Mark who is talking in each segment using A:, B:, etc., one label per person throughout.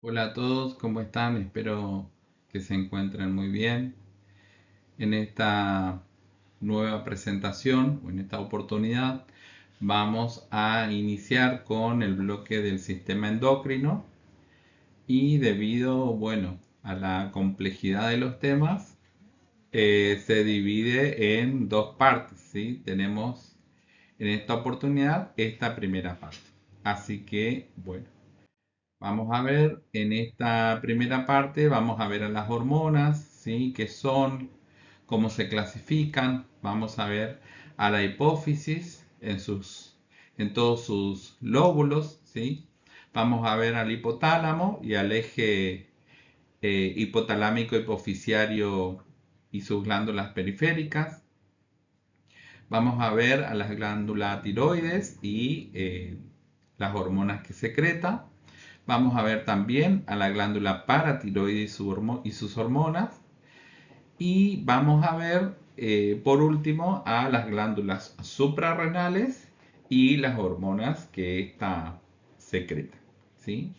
A: Hola a todos, ¿cómo están? Espero que se encuentren muy bien. En esta nueva presentación o en esta oportunidad vamos a iniciar con el bloque del sistema endocrino y debido, bueno, a la complejidad de los temas, se divide en dos partes, ¿sí? Tenemos en esta oportunidad esta primera parte. Así que, bueno. Vamos a ver en esta primera parte, vamos a ver a las hormonas, ¿sí? ¿Qué son? ¿Cómo se clasifican? Vamos a ver a la hipófisis en todos sus lóbulos, ¿sí? Vamos a ver al hipotálamo y al eje hipotalámico hipoficiario y sus glándulas periféricas. Vamos a ver a las glándulas tiroides y las hormonas que secreta. Vamos a ver también a la glándula paratiroides y sus hormonas. Y vamos a ver, por último, a las glándulas suprarrenales y las hormonas que ésta secreta, ¿sí?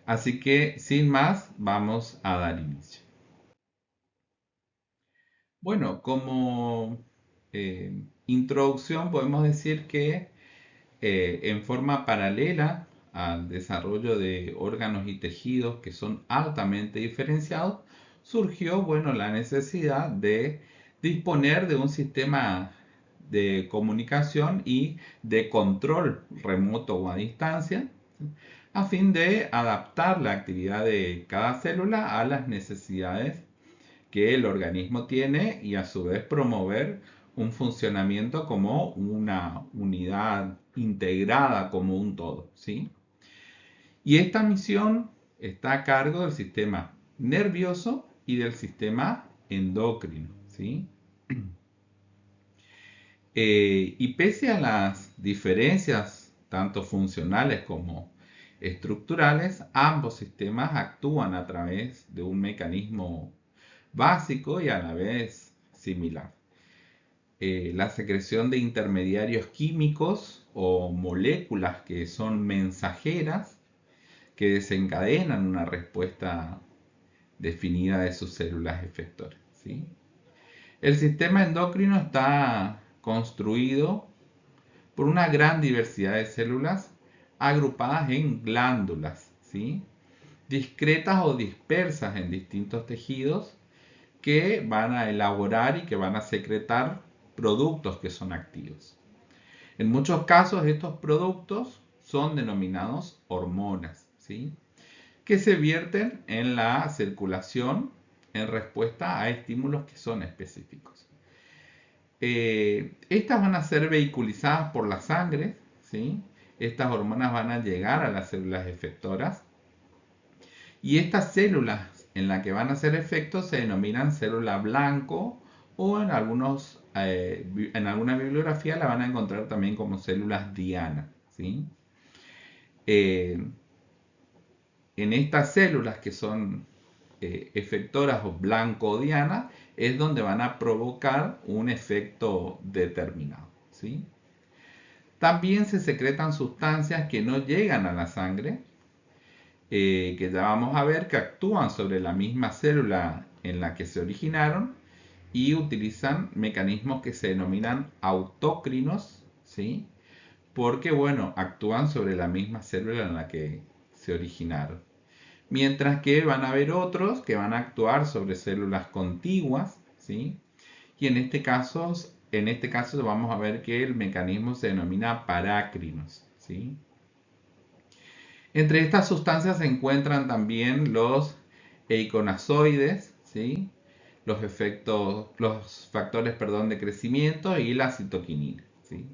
A: Así que, sin más, vamos a dar inicio. Bueno, como introducción podemos decir que en forma paralela al desarrollo de órganos y tejidos que son altamente diferenciados, surgió, bueno, la necesidad de disponer de un sistema de comunicación y de control remoto o a distancia, a fin de adaptar la actividad de cada célula a las necesidades que el organismo tiene y a su vez promover un funcionamiento como una unidad integrada como un todo, ¿sí? Y esta misión está a cargo del sistema nervioso y del sistema endocrino, ¿sí? Y pese a las diferencias tanto funcionales como estructurales, ambos sistemas actúan a través de un mecanismo básico y a la vez similar. La secreción de intermediarios químicos o moléculas que son mensajeras que desencadenan una respuesta definida de sus células efectoras, ¿sí? El sistema endocrino está construido por una gran diversidad de células agrupadas en glándulas, ¿sí? Discretas o dispersas en distintos tejidos que van a elaborar y que van a secretar productos que son activos. En muchos casos estos productos son denominados hormonas, ¿sí? Que se vierten en la circulación en respuesta a estímulos que son específicos. Estas van a ser vehiculizadas por la sangre, ¿sí? Estas hormonas van a llegar a las células efectoras y estas células en las que van a hacer efecto se denominan célula blanco o en alguna bibliografía la van a encontrar también como células diana, ¿sí? Eh, en estas células que son efectoras o blanco o diana es donde van a provocar un efecto determinado, ¿sí? También se secretan sustancias que no llegan a la sangre, que ya vamos a ver que actúan sobre la misma célula en la que se originaron y utilizan mecanismos que se denominan autócrinos, ¿sí? Porque, bueno, actúan sobre la misma célula en la que se originaron. Mientras que van a haber otros que van a actuar sobre células contiguas, ¿sí? Y en este caso vamos a ver que el mecanismo se denomina parácrinos, ¿sí? Entre estas sustancias se encuentran también los eiconazoides, ¿sí? Los factores, perdón, de crecimiento y la citoquinina, ¿sí?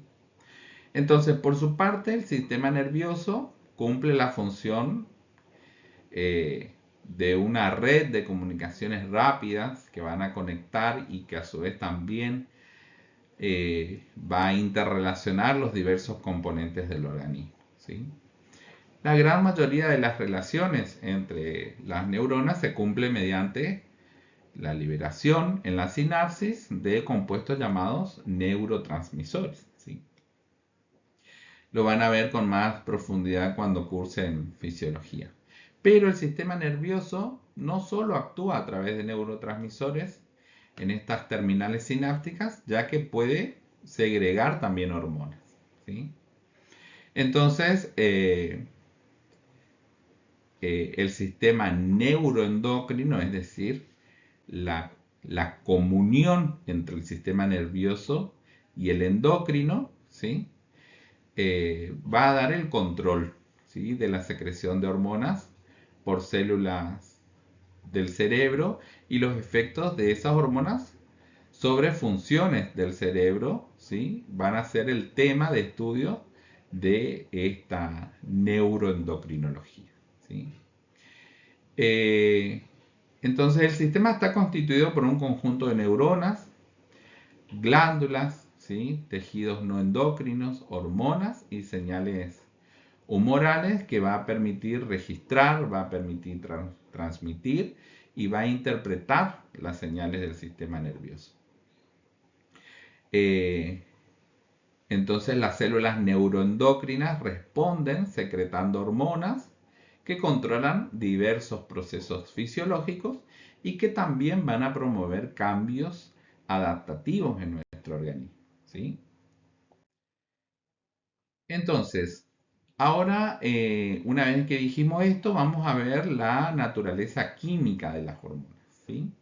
A: Entonces, por su parte, el sistema nervioso cumple la función de una red de comunicaciones rápidas que van a conectar y que a su vez también va a interrelacionar los diversos componentes del organismo, ¿sí? La gran mayoría de las relaciones entre las neuronas se cumple mediante la liberación en la sinapsis de compuestos llamados neurotransmisores, ¿sí? Lo van a ver con más profundidad cuando cursen fisiología. Pero el sistema nervioso no solo actúa a través de neurotransmisores en estas terminales sinápticas, ya que puede segregar también hormonas, ¿sí? Entonces, el sistema neuroendocrino, es decir, la, la comunión entre el sistema nervioso y el endocrino, ¿sí? Va a dar el control, ¿sí?, de la secreción de hormonas por células del cerebro y los efectos de esas hormonas sobre funciones del cerebro, ¿sí?, van a ser el tema de estudio de esta neuroendocrinología, ¿sí? Eh, entonces el sistema está constituido por un conjunto de neuronas, glándulas, ¿sí?, tejidos no endocrinos, hormonas y señales humorales que va a permitir registrar, va a permitir transmitir y va a interpretar las señales del sistema nervioso. Eh, entonces las células neuroendocrinas responden secretando hormonas que controlan diversos procesos fisiológicos y que también van a promover cambios adaptativos en nuestro organismo, ¿sí? Entonces, ahora, una vez que dijimos esto, vamos a ver la naturaleza química de las hormonas, ¿sí?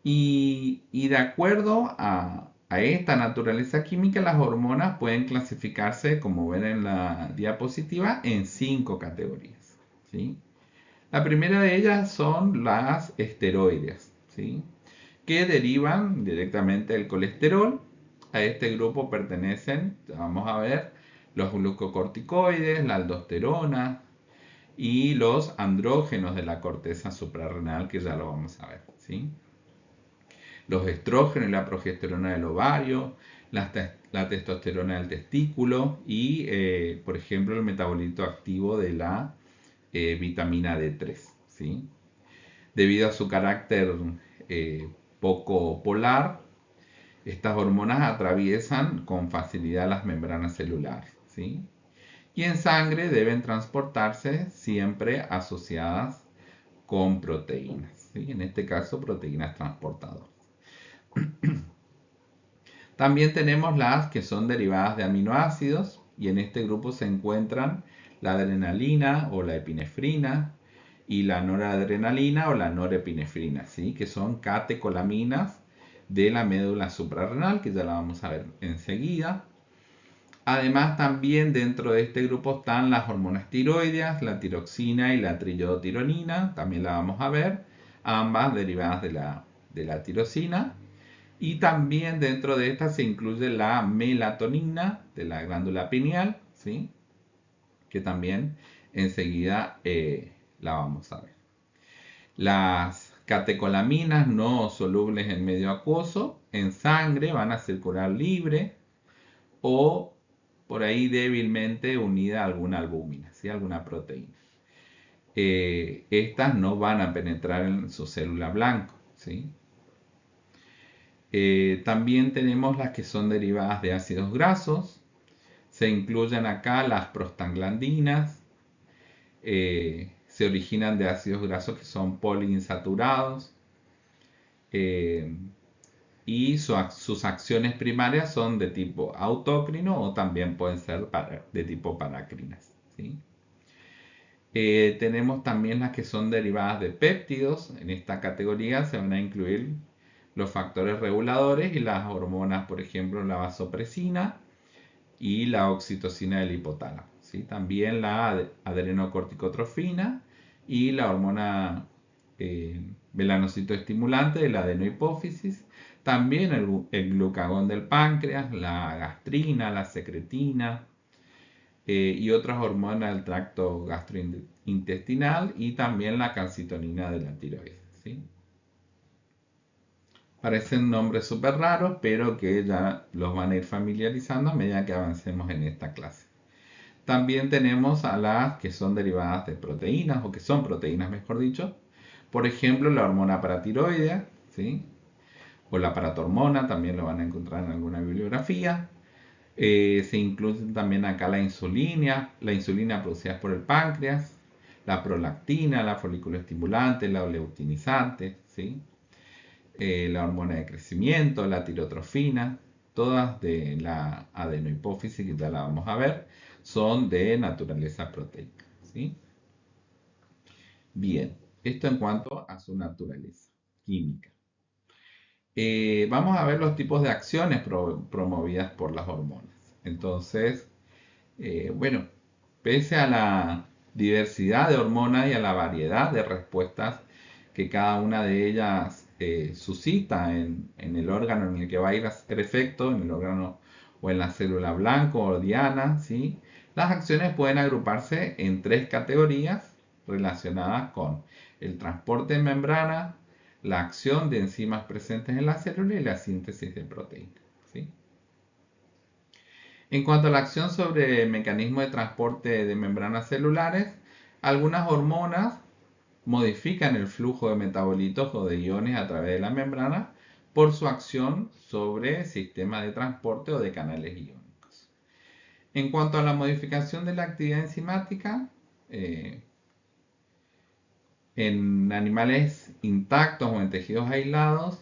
A: Y de acuerdo a esta naturaleza química, las hormonas pueden clasificarse, como ven en la diapositiva, en 5 categorías, ¿sí? La primera de ellas son las esteroides, ¿sí?, que derivan directamente del colesterol. A este grupo pertenecen, vamos a ver, los glucocorticoides, la aldosterona y los andrógenos de la corteza suprarrenal, que ya lo vamos a ver, ¿sí? Los estrógenos y la progesterona del ovario, la testosterona del testículo y, por ejemplo, el metabolito activo de la vitamina D3, ¿sí? Debido a su carácter eh, poco polar, estas hormonas atraviesan con facilidad las membranas celulares, ¿sí? Y en sangre deben transportarse siempre asociadas con proteínas, ¿sí? En este caso, proteínas transportadoras. También tenemos las que son derivadas de aminoácidos y en este grupo se encuentran la adrenalina o la epinefrina y la noradrenalina o la norepinefrina, ¿sí?, que son catecolaminas de la médula suprarrenal, que ya la vamos a ver enseguida. Además, también dentro de este grupo están las hormonas tiroideas, la tiroxina y la triiodotironina, también la vamos a ver, ambas derivadas de la tirosina. Y también dentro de esta se incluye la melatonina de la glándula pineal, ¿sí?, que también enseguida la vamos a ver. Las catecolaminas no solubles en medio acuoso, en sangre, van a circular libre o por ahí débilmente unida a alguna albúmina, ¿sí?, alguna proteína. Estas no van a penetrar en su célula blanco, ¿sí? También tenemos las que son derivadas de ácidos grasos. Se incluyen acá las prostaglandinas. Se originan de ácidos grasos que son poliinsaturados. Y sus acciones primarias son de tipo autócrino o también pueden ser de tipo paracrinas, ¿sí? Tenemos también las que son derivadas de péptidos. En esta categoría se van a incluir los factores reguladores y las hormonas, por ejemplo, la vasopresina y la oxitocina del hipotálamo, ¿sí? También la adrenocorticotrofina y la hormona melanocitoestimulante de la adenohipófisis. También el glucagón del páncreas, la gastrina, la secretina y otras hormonas del tracto gastrointestinal y también la calcitonina de la tiroides, ¿sí? Parecen nombres súper raros, pero que ya los van a ir familiarizando a medida que avancemos en esta clase. También tenemos a las que son derivadas de proteínas, o que son proteínas, mejor dicho. Por ejemplo, la hormona paratiroidea, ¿sí?, o la paratormona, también lo van a encontrar en alguna bibliografía. Se incluye también acá la insulina producida por el páncreas, la prolactina, la folículo estimulante, la leutinizante, ¿sí? La hormona de crecimiento, la tirotrofina, todas de la adenohipófisis, que ya la vamos a ver, son de naturaleza proteica, ¿sí? Bien, esto en cuanto a su naturaleza química. Vamos a ver los tipos de acciones promovidas por las hormonas. Entonces, bueno, pese a la diversidad de hormonas y a la variedad de respuestas que cada una de ellas suscita en el órgano en el que va a ir a hacer efecto, en el órgano o en la célula blanco o diana, ¿sí? Las acciones pueden agruparse en tres categorías relacionadas con el transporte en membrana, la acción de enzimas presentes en la célula y la síntesis de proteínas, ¿sí? En cuanto a la acción sobre el mecanismo de transporte de membranas celulares, algunas hormonas modifican el flujo de metabolitos o de iones a través de la membrana por su acción sobre sistemas de transporte o de canales iónicos. En cuanto a la modificación de la actividad enzimática, en animales intactos o en tejidos aislados,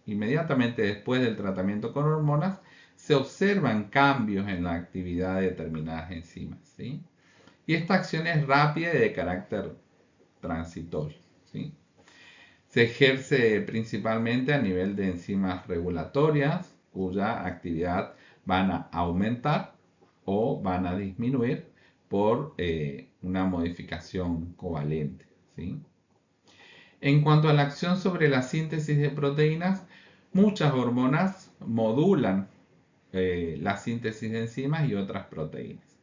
A: inmediatamente después del tratamiento con hormonas, se observan cambios en la actividad de determinadas enzimas, ¿sí? Y esta acción es rápida y de carácter transitorio, ¿sí? Se ejerce principalmente a nivel de enzimas regulatorias, cuya actividad van a aumentar o van a disminuir por una modificación covalente, ¿sí? En cuanto a la acción sobre la síntesis de proteínas, muchas hormonas modulan la síntesis de enzimas y otras proteínas.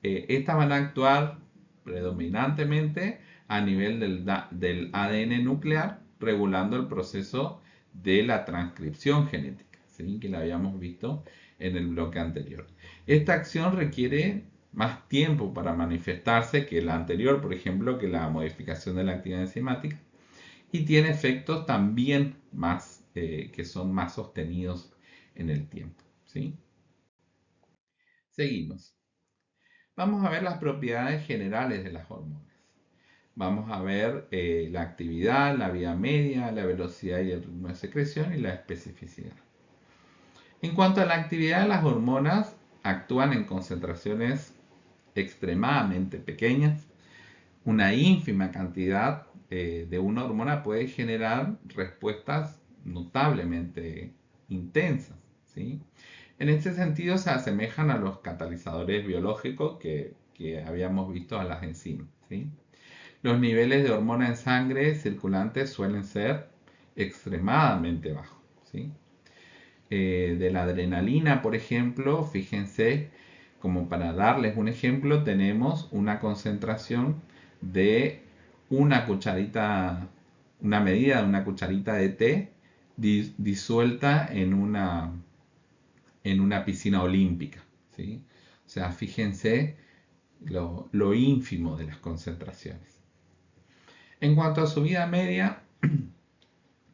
A: Estas van a actuar predominantemente a nivel del ADN nuclear, regulando el proceso de la transcripción genética, ¿sí? Que la habíamos visto en el bloque anterior. Esta acción requiere más tiempo para manifestarse que la anterior, por ejemplo, que la modificación de la actividad enzimática, y tiene efectos también más, que son más sostenidos en el tiempo, ¿sí? Seguimos. Vamos a ver las propiedades generales de las hormonas. Vamos a ver la actividad, la vía media, la velocidad y el ritmo de secreción y la especificidad. En cuanto a la actividad, las hormonas actúan en concentraciones extremadamente pequeñas. Una ínfima cantidad de una hormona puede generar respuestas notablemente intensas, ¿sí? En este sentido se asemejan a los catalizadores biológicos que habíamos visto a las enzimas, ¿sí? Los niveles de hormona en sangre circulante suelen ser extremadamente bajos, ¿sí? De la adrenalina, por ejemplo, fíjense, como para darles un ejemplo, tenemos una concentración de una cucharita, una medida de una cucharita de té disuelta en una piscina olímpica, ¿sí? O sea, fíjense lo ínfimo de las concentraciones. En cuanto a su vida media,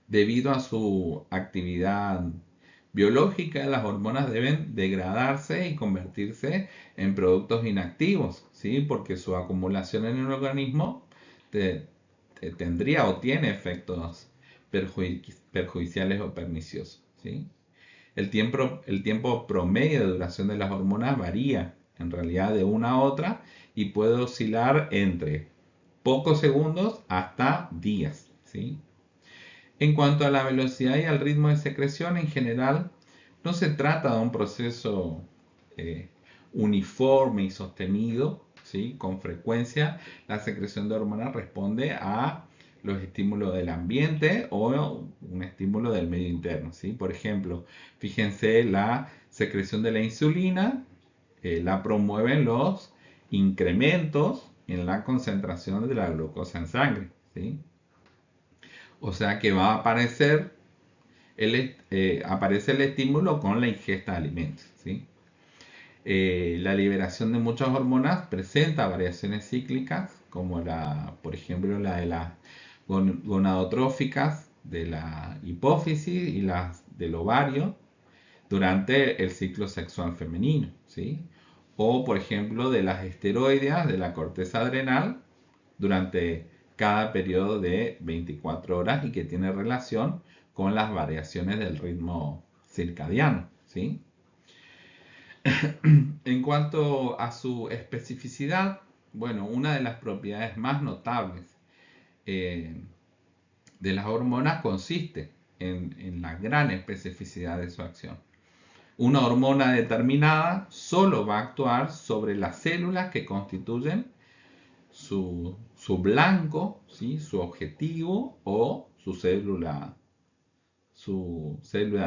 A: debido a su actividad biológica, las hormonas deben degradarse y convertirse en productos inactivos, ¿sí? Porque su acumulación en el organismo tendría o tiene efectos perjudiciales o perniciosos, ¿sí? El tiempo promedio de duración de las hormonas varía en realidad de una a otra y puede oscilar entre pocos segundos hasta días, ¿sí? En cuanto a la velocidad y al ritmo de secreción, en general, no se trata de un proceso eh, uniforme y sostenido, ¿sí? Con frecuencia, la secreción de hormonas responde a los estímulos del ambiente o un estímulo del medio interno, ¿sí? Por ejemplo, fíjense la secreción de la insulina, la promueven los incrementos en la concentración de la glucosa en sangre, ¿sí? O sea que va a aparecer aparece el estímulo con la ingesta de alimentos, ¿sí? La liberación de muchas hormonas presenta variaciones cíclicas, como por ejemplo, la de las gonadotróficas de la hipófisis y las del ovario durante el ciclo sexual femenino, ¿sí? O, por ejemplo, de las esteroideas de la corteza adrenal durante cada periodo de 24 horas y que tiene relación con las variaciones del ritmo circadiano, ¿sí? En cuanto a su especificidad, bueno, una de las propiedades más notables eh, de las hormonas consiste en la gran especificidad de su acción. Una hormona determinada solo va a actuar sobre las células que constituyen su blanco, ¿sí? Su objetivo o su célula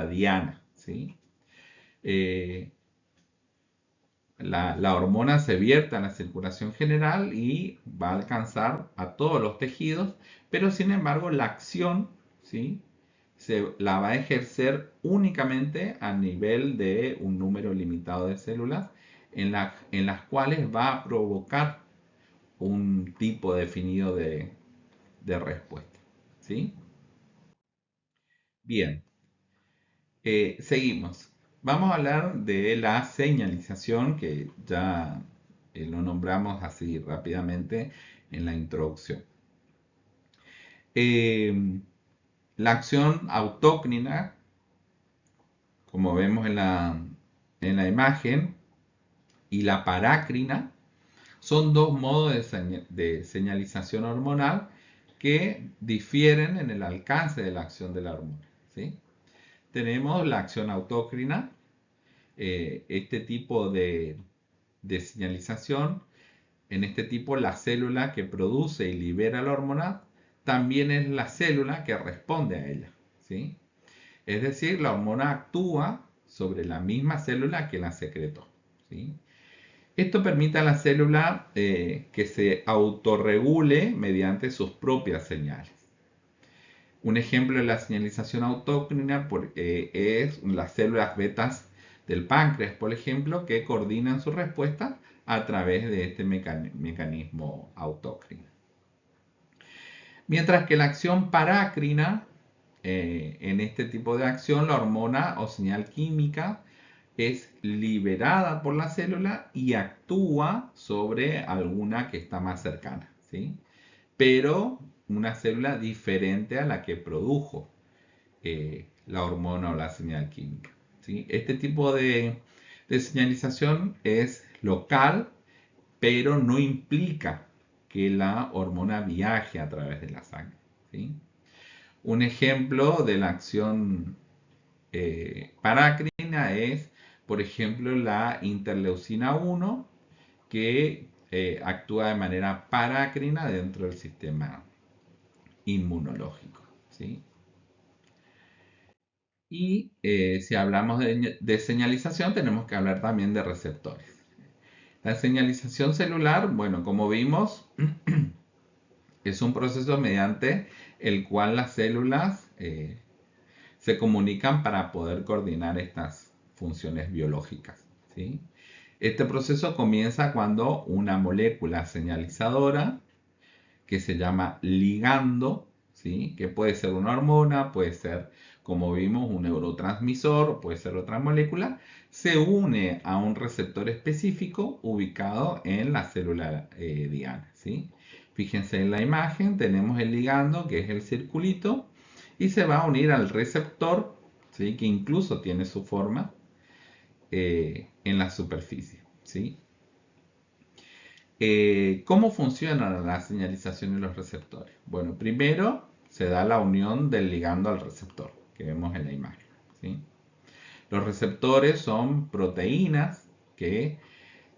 A: diana, ¿sí? Eh, la hormona se vierte a la circulación general y va a alcanzar a todos los tejidos, pero sin embargo la acción, ¿sí? Se la va a ejercer únicamente a nivel de un número limitado de células en las cuales va a provocar un tipo definido de respuesta, ¿sí? Bien, seguimos. Vamos a hablar de la señalización, que ya lo nombramos así rápidamente en la introducción. Eh, la acción autócrina, como vemos en la imagen, y la parácrina son dos modos de señalización hormonal que difieren en el alcance de la acción de la hormona, ¿sí? Tenemos la acción autócrina, este tipo de señalización. En este tipo, la célula que produce y libera la hormona también es la célula que responde a ella, ¿sí? Es decir, la hormona actúa sobre la misma célula que la secretó, ¿sí? Esto permite a la célula que se autorregule mediante sus propias señales. Un ejemplo de la señalización autócrina es las células betas del páncreas, por ejemplo, que coordinan su respuesta a través de este mecanismo autócrino. Mientras que la acción parácrina, en este tipo de acción, la hormona o señal química es liberada por la célula y actúa sobre alguna que está más cercana, ¿sí? Pero una célula diferente a la que produjo la hormona o la señal química, ¿sí? Este tipo de señalización es local, pero no implica que la hormona viaje a través de la sangre, ¿sí? Un ejemplo de la acción parácrina es, por ejemplo, la interleucina 1, que actúa de manera parácrina dentro del sistema inmunológico, ¿sí? Y si hablamos de señalización, tenemos que hablar también de receptores. La señalización celular, bueno, como vimos, es un proceso mediante el cual las células se comunican para poder coordinar estas funciones biológicas, ¿sí? Este proceso comienza cuando una molécula señalizadora, que se llama ligando, ¿sí? Que puede ser una hormona, puede ser, como vimos, un neurotransmisor, puede ser otra molécula, se une a un receptor específico ubicado en la célula diana, ¿sí? Fíjense en la imagen, tenemos el ligando, que es el circulito, y se va a unir al receptor, ¿sí? Que incluso tiene su forma en la superficie, ¿sí? ¿Cómo funciona la señalización de los receptores? Bueno, primero se da la unión del ligando al receptor, que vemos en la imagen, ¿sí? Los receptores son proteínas que,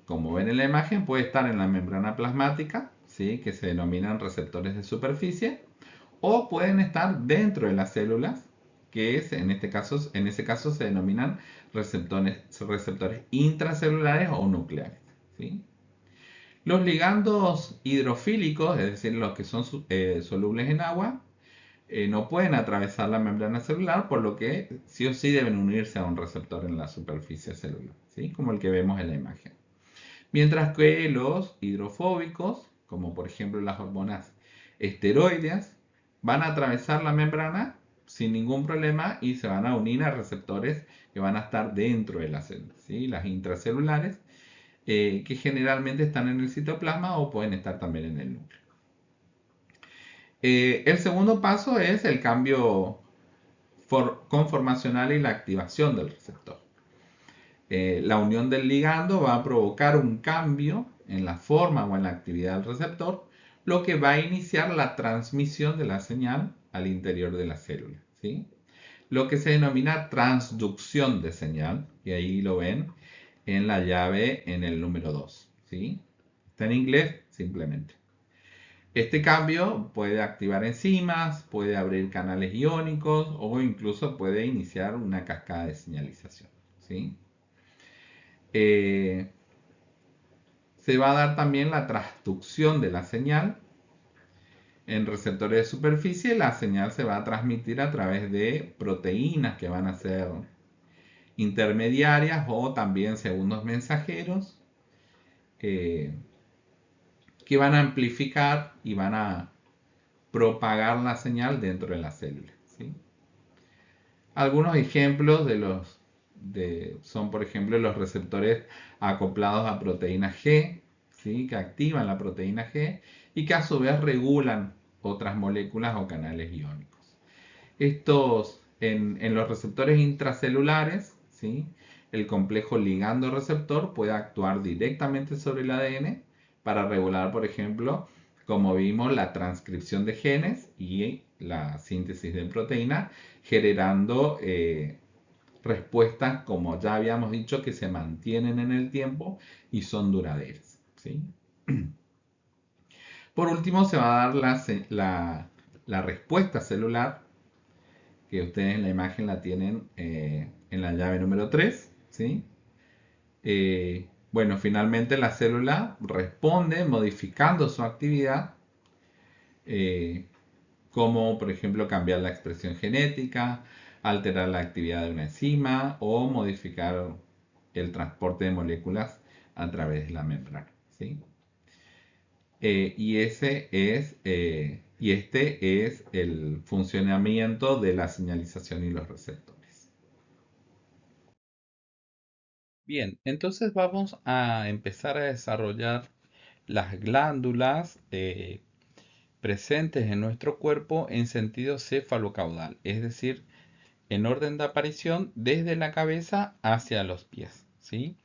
A: como ven en la imagen, puede estar en la membrana plasmática, ¿sí? Que se denominan receptores de superficie, o pueden estar dentro de las células, que es, en ese caso se denominan receptores intracelulares o nucleares, ¿sí? Los ligandos hidrofílicos, es decir, los que son solubles en agua, no pueden atravesar la membrana celular, por lo que sí o sí deben unirse a un receptor en la superficie celular, ¿sí? Como el que vemos en la imagen. Mientras que los hidrofóbicos, como por ejemplo las hormonas esteroideas, van a atravesar la membrana sin ningún problema y se van a unir a receptores que van a estar dentro de la célula, ¿sí? Las intracelulares, que generalmente están en el citoplasma o pueden estar también en el núcleo. El segundo paso es el cambio conformacional y la activación del receptor. La unión del ligando va a provocar un cambio en la forma o en la actividad del receptor, lo que va a iniciar la transmisión de la señal al interior de la célula, ¿sí? Lo que se denomina transducción de señal, y ahí lo ven en la llave en el número 2, ¿sí? Está en inglés simplemente. Este cambio puede activar enzimas, puede abrir canales iónicos o incluso puede iniciar una cascada de señalización, ¿sí? Eh, Se va a dar también la transducción de la señal. En receptores de superficie, la señal se va a transmitir a través de proteínas que van a ser intermediarias o también segundos mensajeros eh, que van a amplificar y van a propagar la señal dentro de la célula, ¿sí? Algunos ejemplos son, por ejemplo, los receptores acoplados a proteína G, ¿sí? Que activan la proteína G y que a su vez regulan otras moléculas o canales iónicos. Estos, en los receptores intracelulares, ¿sí? El complejo ligando-receptor puede actuar directamente sobre el ADN para regular, por ejemplo, como vimos, la transcripción de genes y la síntesis de proteína, generando respuestas, como ya habíamos dicho, que se mantienen en el tiempo y son duraderas, ¿sí? Por último, se va a dar la respuesta celular, que ustedes en la imagen la tienen en la llave número 3, ¿sí? Bueno, finalmente la célula responde modificando su actividad, eh, como por ejemplo cambiar la expresión genética, alterar la actividad de una enzima o modificar el transporte de moléculas a través de la membrana, ¿sí? Y este es el funcionamiento de la señalización y los receptores. Bien, entonces vamos a empezar a desarrollar las glándulas presentes en nuestro cuerpo en sentido cefalocaudal, es decir, en orden de aparición desde la cabeza hacia los pies, ¿sí?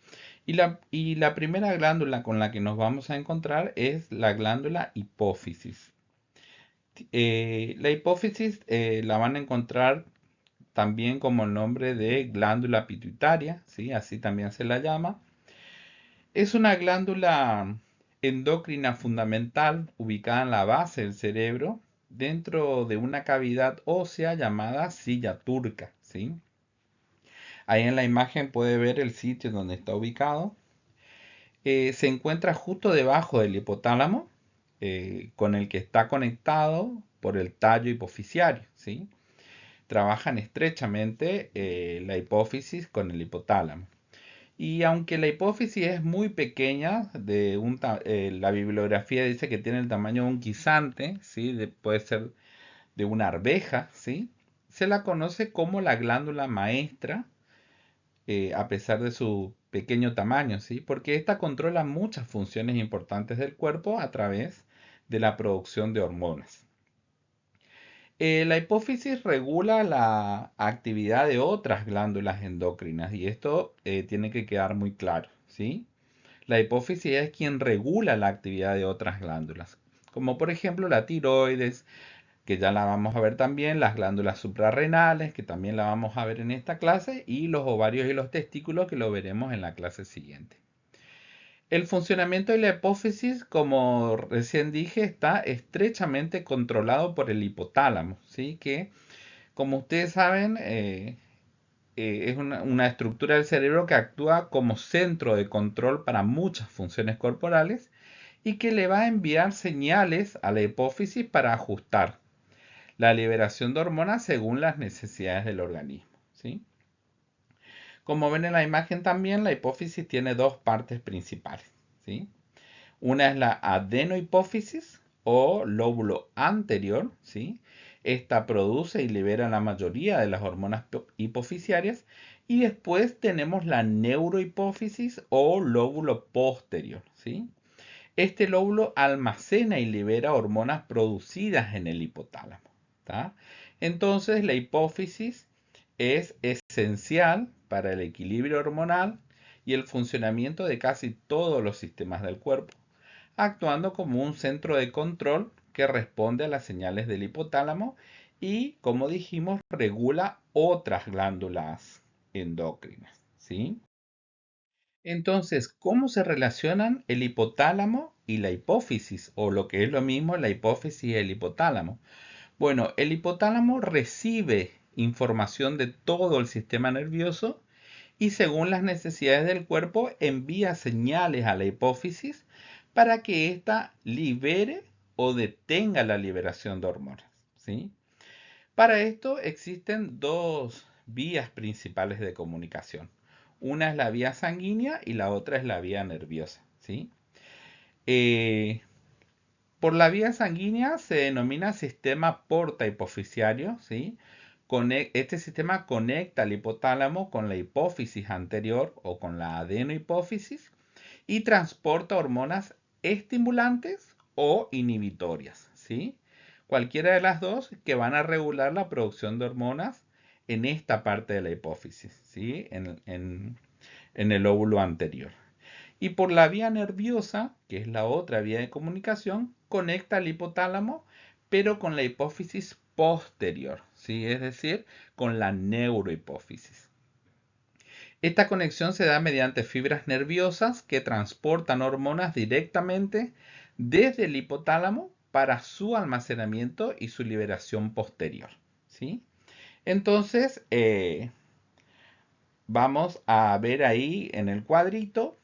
A: Y la primera glándula con la que nos vamos a encontrar es la glándula hipófisis. La hipófisis la van a encontrar también como el nombre de glándula pituitaria, ¿sí? Así también se la llama. Es una glándula endocrina fundamental ubicada en la base del cerebro, dentro de una cavidad ósea llamada silla turca, ¿sí? Ahí en la imagen puede ver el sitio donde está ubicado. Se encuentra justo debajo del hipotálamo, con el que está conectado por el tallo hipofisiario, ¿sí? Trabajan estrechamente la hipófisis con el hipotálamo. Y aunque la hipófisis es muy pequeña, la bibliografía dice que tiene el tamaño de un guisante, ¿sí? Puede ser de una arveja, ¿sí? Se la conoce como la glándula maestra, a pesar de su pequeño tamaño, ¿sí? Porque esta controla muchas funciones importantes del cuerpo a través de la producción de hormonas. La hipófisis regula la actividad de otras glándulas endocrinas y esto tiene que quedar muy claro, ¿sí? La hipófisis es quien regula la actividad de otras glándulas, como por ejemplo la tiroides, que ya la vamos a ver también, las glándulas suprarrenales, que también la vamos a ver en esta clase, y los ovarios y los testículos, que lo veremos en la clase siguiente. El funcionamiento de la hipófisis, como recién dije, está estrechamente controlado por el hipotálamo, ¿sí? Que, como ustedes saben, es una estructura del cerebro que actúa como centro de control para muchas funciones corporales y que le va a enviar señales a la hipófisis para ajustar la liberación de hormonas según las necesidades del organismo, ¿sí? Como ven en la imagen también, la hipófisis tiene dos partes principales, ¿sí? Una es la adenohipófisis o lóbulo anterior, ¿sí? Esta produce y libera la mayoría de las hormonas hipofisiarias. Y después tenemos la neurohipófisis o lóbulo posterior, ¿sí? Este lóbulo almacena y libera hormonas producidas en el hipotálamo, ¿tá? Entonces, la hipófisis es esencial para el equilibrio hormonal y el funcionamiento de casi todos los sistemas del cuerpo, actuando como un centro de control que responde a las señales del hipotálamo y, como dijimos, regula otras glándulas endocrinas, ¿sí? Entonces, ¿cómo se relacionan el hipotálamo y la hipófisis? O lo que es lo mismo, la hipófisis y el hipotálamo. Bueno, el hipotálamo recibe información de todo el sistema nervioso y según las necesidades del cuerpo envía señales a la hipófisis para que ésta libere o detenga la liberación de hormonas, ¿sí? Para esto existen dos vías principales de comunicación. Una es la vía sanguínea y la otra es la vía nerviosa, ¿sí? Eh, por la vía sanguínea se denomina sistema porta-hipofisiario, ¿sí? Este sistema conecta el hipotálamo con la hipófisis anterior o con la adenohipófisis y transporta hormonas estimulantes o inhibitorias, ¿sí? Cualquiera de las dos que van a regular la producción de hormonas en esta parte de la hipófisis, ¿sí? En el lóbulo anterior. Y por la vía nerviosa, que es la otra vía de comunicación, conecta al hipotálamo, pero con la hipófisis posterior, ¿sí? Es decir, con la neurohipófisis. Esta conexión se da mediante fibras nerviosas que transportan hormonas directamente desde el hipotálamo para su almacenamiento y su liberación posterior, ¿sí? Entonces, vamos a ver ahí en el cuadrito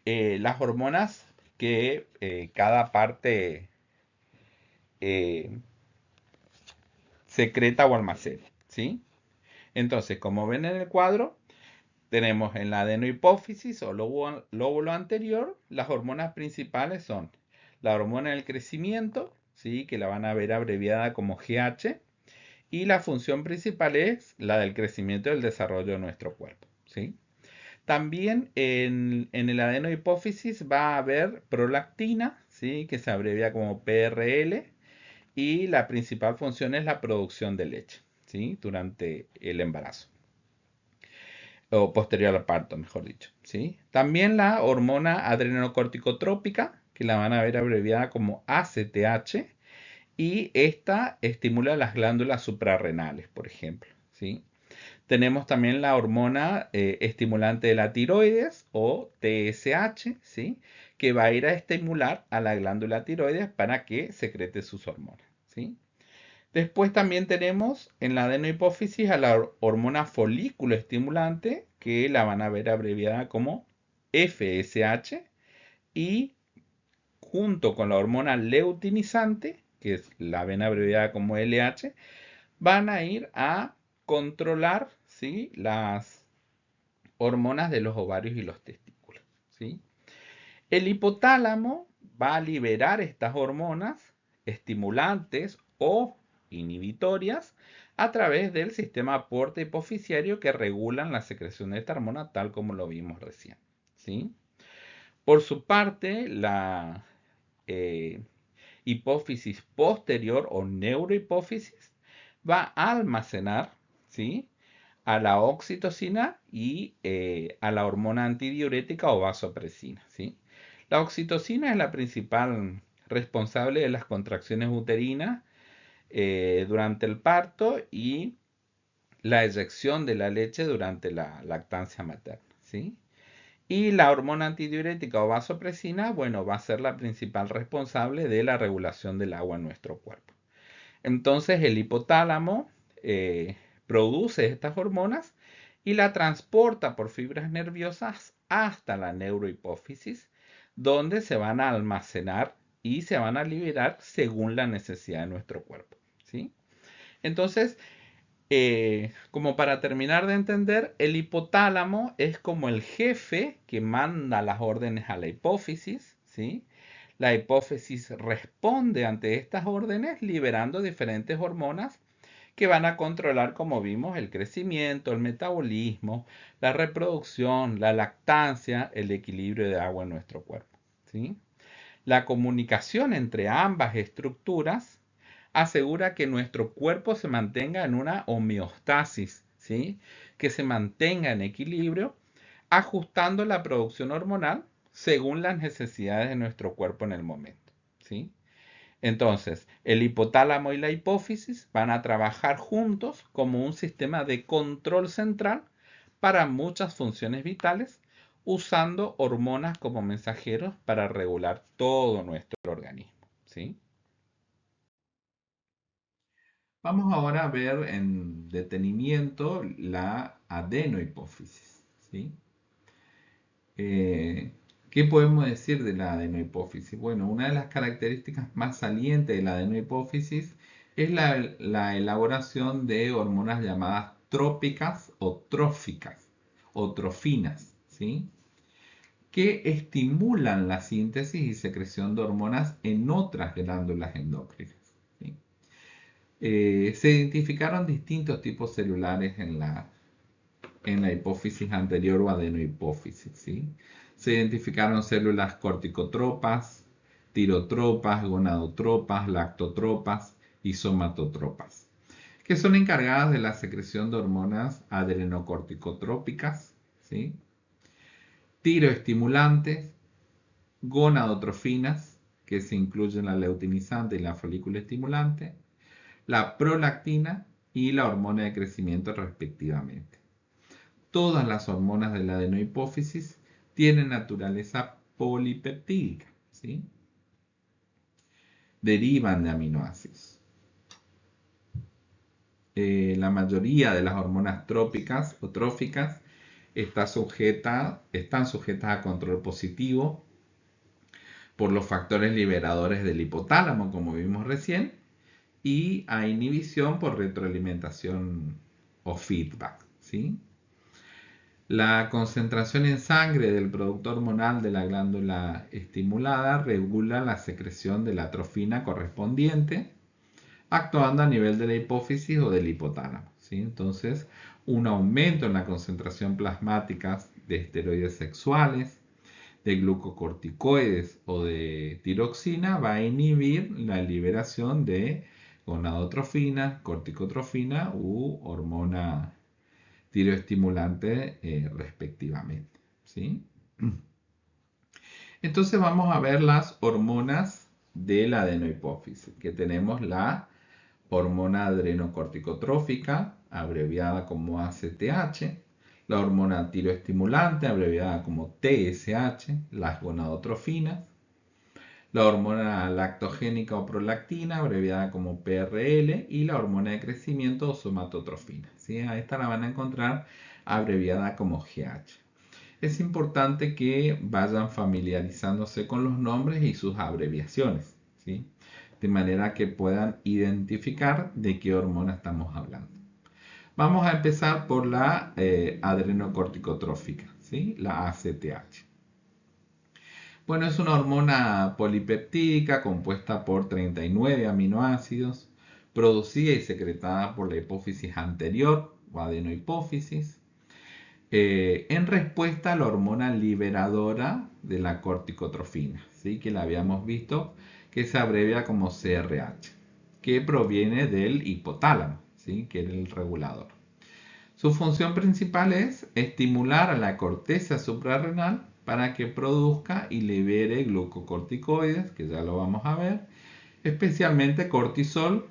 A: las hormonas que cada parte eh, secreta o almacena, ¿sí? Entonces, como ven en el cuadro, tenemos en la adenohipófisis o lóbulo anterior, las hormonas principales son la hormona del crecimiento, ¿sí? Que la van a ver abreviada como GH, y la función principal es la del crecimiento y el desarrollo de nuestro cuerpo, ¿sí? También en el adenohipófisis va a haber prolactina, ¿sí? Que se abrevia como PRL, y la principal función es la producción de leche, ¿sí? Durante el embarazo o posterior al parto, mejor dicho, ¿sí? También la hormona adrenocorticotrópica, que la van a ver abreviada como ACTH, y esta estimula las glándulas suprarrenales, por ejemplo, ¿sí? Tenemos también la hormona estimulante de la tiroides o TSH, ¿sí? Que va a ir a estimular a la glándula tiroides para que secrete sus hormonas, ¿sí? Después también tenemos en la adenohipófisis a la hormona folículo estimulante, que la van a ver abreviada como FSH, y junto con la hormona leutinizante, que la ven abreviada como LH, van a ir a controlar, ¿sí? Las hormonas de los ovarios y los testículos, ¿sí? El hipotálamo va a liberar estas hormonas estimulantes o inhibitorias a través del sistema porta hipofisiario que regulan la secreción de esta hormona tal como lo vimos recién, ¿sí? Por su parte, la eh, hipófisis posterior o neurohipófisis va a almacenar, ¿sí? A la oxitocina y a la hormona antidiurética o vasopresina, ¿sí? La oxitocina es la principal responsable de las contracciones uterinas durante el parto y la eyección de la leche durante la lactancia materna, ¿sí? Y la hormona antidiurética o vasopresina, bueno, va a ser la principal responsable de la regulación del agua en nuestro cuerpo. Entonces el hipotálamo produce estas hormonas y la transporta por fibras nerviosas hasta la neurohipófisis, donde se van a almacenar y se van a liberar según la necesidad de nuestro cuerpo, ¿sí? Entonces, como para terminar de entender, el hipotálamo es como el jefe que manda las órdenes a la hipófisis, ¿sí? La hipófisis responde ante estas órdenes liberando diferentes hormonas que van a controlar, como vimos, el crecimiento, el metabolismo, la reproducción, la lactancia, el equilibrio de agua en nuestro cuerpo, ¿sí? La comunicación entre ambas estructuras asegura que nuestro cuerpo se mantenga en una homeostasis, ¿sí? Que se mantenga en equilibrio, ajustando la producción hormonal según las necesidades de nuestro cuerpo en el momento, ¿sí? Entonces, el hipotálamo y la hipófisis van a trabajar juntos como un sistema de control central para muchas funciones vitales, usando hormonas como mensajeros para regular todo nuestro organismo, ¿sí? Vamos ahora a ver en detenimiento la adenohipófisis, ¿sí? Eh, ¿Qué podemos decir de la adenohipófisis? Bueno, una de las características más salientes de la adenohipófisis es la elaboración de hormonas llamadas trópicas o tróficas o trofinas, ¿sí? Que estimulan la síntesis y secreción de hormonas en otras glándulas endócrinas, ¿sí? Se identificaron distintos tipos celulares en la hipófisis anterior o adenohipófisis, ¿sí? Se identificaron células corticotropas, tirotropas, gonadotropas, lactotropas y somatotropas, que son encargadas de la secreción de hormonas adrenocorticotrópicas, ¿sí? Tiroestimulantes, gonadotrofinas, que se incluyen la leutinizante y la folícula estimulante, la prolactina y la hormona de crecimiento respectivamente. Todas las hormonas de la adenohipófisis tienen naturaleza polipeptídica, ¿sí? Derivan de aminoácidos. La mayoría de las hormonas trópicas o tróficas están sujetas a control positivo por los factores liberadores del hipotálamo, como vimos recién, y a inhibición por retroalimentación o feedback, ¿sí? La concentración en sangre del producto hormonal de la glándula estimulada regula la secreción de la atrofina correspondiente, actuando a nivel de la hipófisis o del hipotálamo, ¿sí? Entonces, un aumento en la concentración plasmática de esteroides sexuales, de glucocorticoides o de tiroxina va a inhibir la liberación de gonadotrofina, corticotrofina u hormona tiroestimulante respectivamente, ¿sí? Entonces vamos a ver las hormonas de la adenohipófisis, que tenemos la hormona adrenocorticotrófica, abreviada como ACTH, la hormona tiroestimulante, abreviada como TSH, las gonadotrofinas, la hormona lactogénica o prolactina, abreviada como PRL, y la hormona de crecimiento o somatotrofina, ¿sí? A esta la van a encontrar abreviada como GH. Es importante que vayan familiarizándose con los nombres y sus abreviaciones, ¿sí? De manera que puedan identificar de qué hormona estamos hablando. Vamos a empezar por la adrenocorticotrófica, ¿sí? La ACTH. Bueno, es una hormona polipeptídica compuesta por 39 aminoácidos, producida y secretada por la hipófisis anterior o adenohipófisis, en respuesta a la hormona liberadora de la corticotrofina, ¿sí? Que la habíamos visto, que se abrevia como CRH, que proviene del hipotálamo, ¿sí? Que era el regulador. Su función principal es estimular a la corteza suprarrenal para que produzca y libere glucocorticoides, que ya lo vamos a ver, especialmente cortisol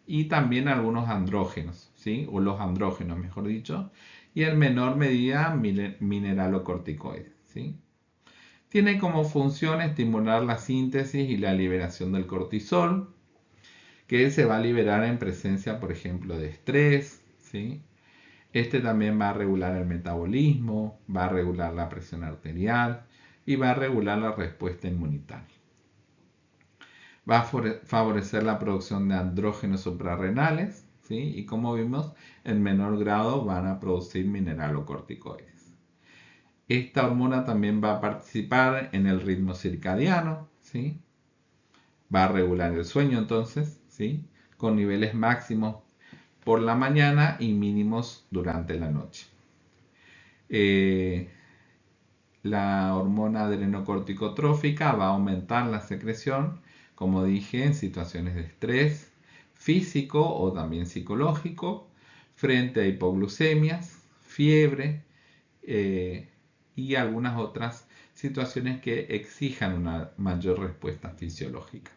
A: y también algunos andrógenos, ¿sí? O los andrógenos, mejor dicho, y en menor medida mineralocorticoides, ¿sí? Tiene como función estimular la síntesis y la liberación del cortisol, que se va a liberar en presencia, por ejemplo, de estrés, ¿sí? Este también va a regular el metabolismo, va a regular la presión arterial y va a regular la respuesta inmunitaria. Va a favorecer la producción de andrógenos suprarrenales, ¿sí? Y como vimos, en menor grado van a producir mineralocorticoides. Esta hormona también va a participar en el ritmo circadiano, ¿sí? Va a regular el sueño entonces, ¿sí? Con niveles máximos por la mañana y mínimos durante la noche. la hormona adrenocorticotrófica va a aumentar la secreción, como dije, en situaciones de estrés físico o también psicológico, frente a hipoglucemias, fiebre y algunas otras situaciones que exijan una mayor respuesta fisiológica.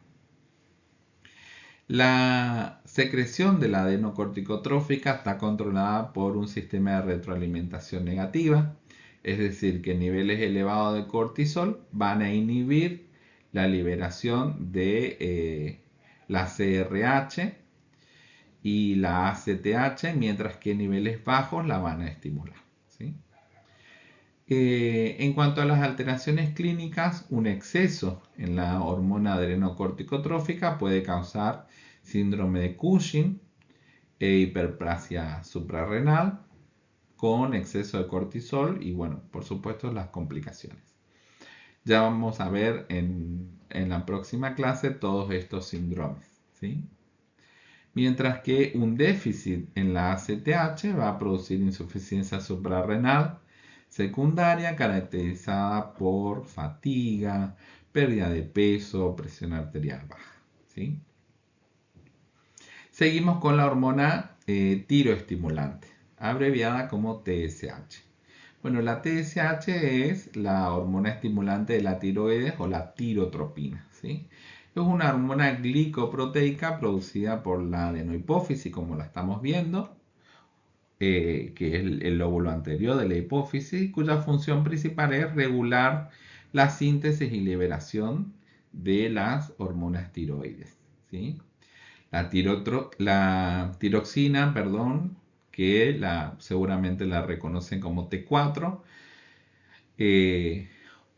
A: La secreción de la adenocorticotrófica está controlada por un sistema de retroalimentación negativa, es decir, que niveles elevados de cortisol van a inhibir la liberación de la CRH y la ACTH, mientras que niveles bajos la van a estimular, ¿sí? En cuanto a las alteraciones clínicas, un exceso en la hormona adrenocorticotrófica puede causar síndrome de Cushing e hiperplasia suprarrenal con exceso de cortisol y, bueno, por supuesto, las complicaciones. Ya vamos a ver en la próxima clase todos estos síndromes, ¿sí? Mientras que un déficit en la ACTH va a producir insuficiencia suprarrenal secundaria caracterizada por fatiga, pérdida de peso, presión arterial baja, ¿sí? Seguimos con la hormona tiroestimulante, abreviada como TSH. Bueno, la TSH es la hormona estimulante de la tiroides o la tirotropina, ¿sí? Es una hormona glicoproteica producida por la adenohipófisis, como la estamos viendo, que es el lóbulo anterior de la hipófisis, cuya función principal es regular la síntesis y liberación de las hormonas tiroides, ¿sí? La tiroxina, que seguramente la reconocen como T4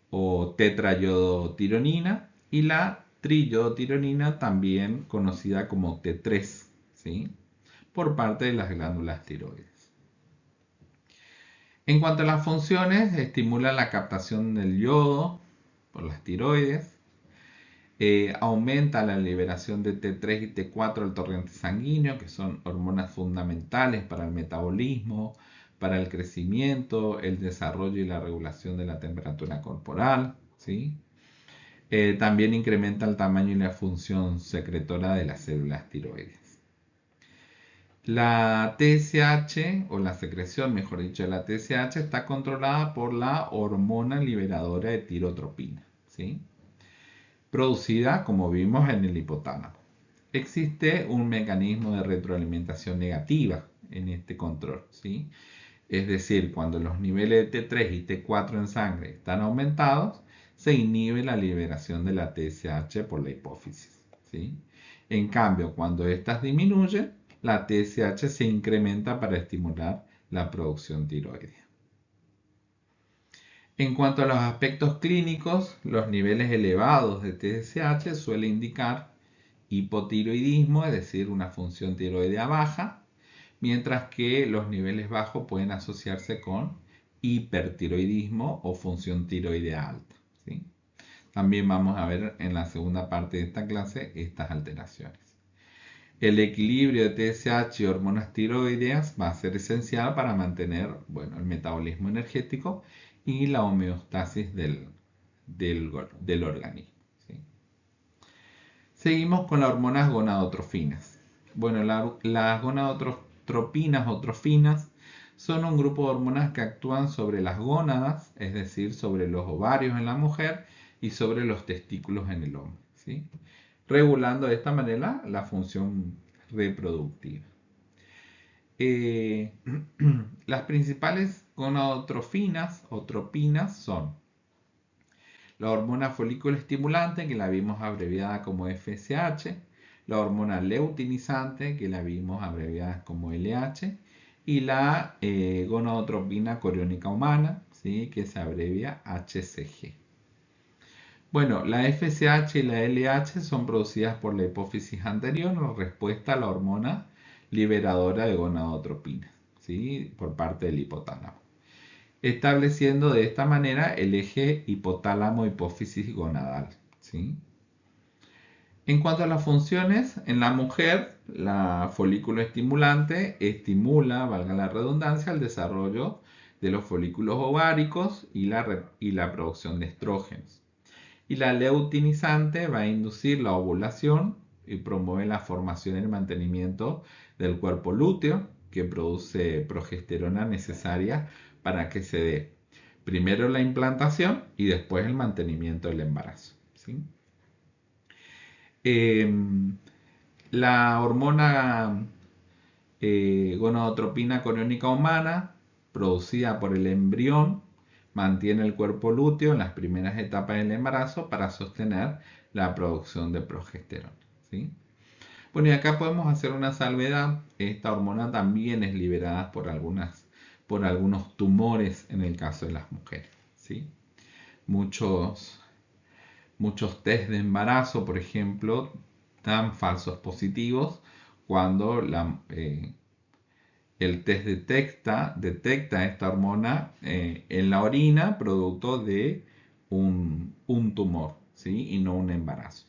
A: o tetrayodotironina, y la triyodotironina, también conocida como T3, ¿sí? Por parte de las glándulas tiroides. En cuanto a las funciones, estimula la captación del yodo por las tiroides, aumenta la liberación de T3 y T4 al torrente sanguíneo, que son hormonas fundamentales para el metabolismo, para el crecimiento, el desarrollo y la regulación de la temperatura corporal, ¿sí? También incrementa el tamaño y la función secretora de las células tiroides. La TSH, o la secreción, mejor dicho, de la TSH está controlada por la hormona liberadora de tirotropina, ¿sí? Producida, como vimos, en el hipotálamo. Existe un mecanismo de retroalimentación negativa en este control, ¿sí? Es decir, cuando los niveles de T3 y T4 en sangre están aumentados, se inhibe la liberación de la TSH por la hipófisis, ¿sí? En cambio, cuando estas disminuyen, la TSH se incrementa para estimular la producción tiroidea. En cuanto a los aspectos clínicos, los niveles elevados de TSH suelen indicar hipotiroidismo, es decir, una función tiroidea baja, mientras que los niveles bajos pueden asociarse con hipertiroidismo o función tiroidea alta, ¿sí? También vamos a ver en la segunda parte de esta clase estas alteraciones. El equilibrio de TSH y hormonas tiroideas va a ser esencial para mantener, bueno, el metabolismo energético y la homeostasis del organismo, ¿sí? Seguimos con las hormonas gonadotrofinas. Bueno, las gonadotropinas o trofinas son un grupo de hormonas que actúan sobre las gónadas, es decir, sobre los ovarios en la mujer y sobre los testículos en el hombre, ¿sí? Regulando de esta manera la función reproductiva. Las principales gonadotrofinas o tropinas son la hormona folículo estimulante, que la vimos abreviada como FSH, la hormona leutinizante, que la vimos abreviada como LH, y la gonadotropina coriónica humana, ¿sí? Que se abrevia HCG. Bueno, la FSH y la LH son producidas por la hipófisis anterior en respuesta a la hormona liberadora de gonadotropina, ¿sí? Por parte del hipotálamo, estableciendo de esta manera el eje hipotálamo-hipófisis gonadal, ¿sí? En cuanto a las funciones, en la mujer, la folículo estimulante estimula, valga la redundancia, el desarrollo de los folículos ováricos y la producción de estrógenos. Y la luteinizante va a inducir la ovulación y promueve la formación y el mantenimiento del cuerpo lúteo, que produce progesterona necesaria para que se dé primero la implantación y después el mantenimiento del embarazo, ¿sí? La hormona gonadotropina coriónica humana, producida por el embrión, mantiene el cuerpo lúteo en las primeras etapas del embarazo para sostener la producción de progesterona, ¿sí? Bueno, y acá podemos hacer una salvedad. Esta hormona también es liberada por algunos tumores en el caso de las mujeres, ¿sí? Muchos test de embarazo, por ejemplo, dan falsos positivos cuando el test detecta esta hormona en la orina producto de un tumor, ¿sí? Y no un embarazo.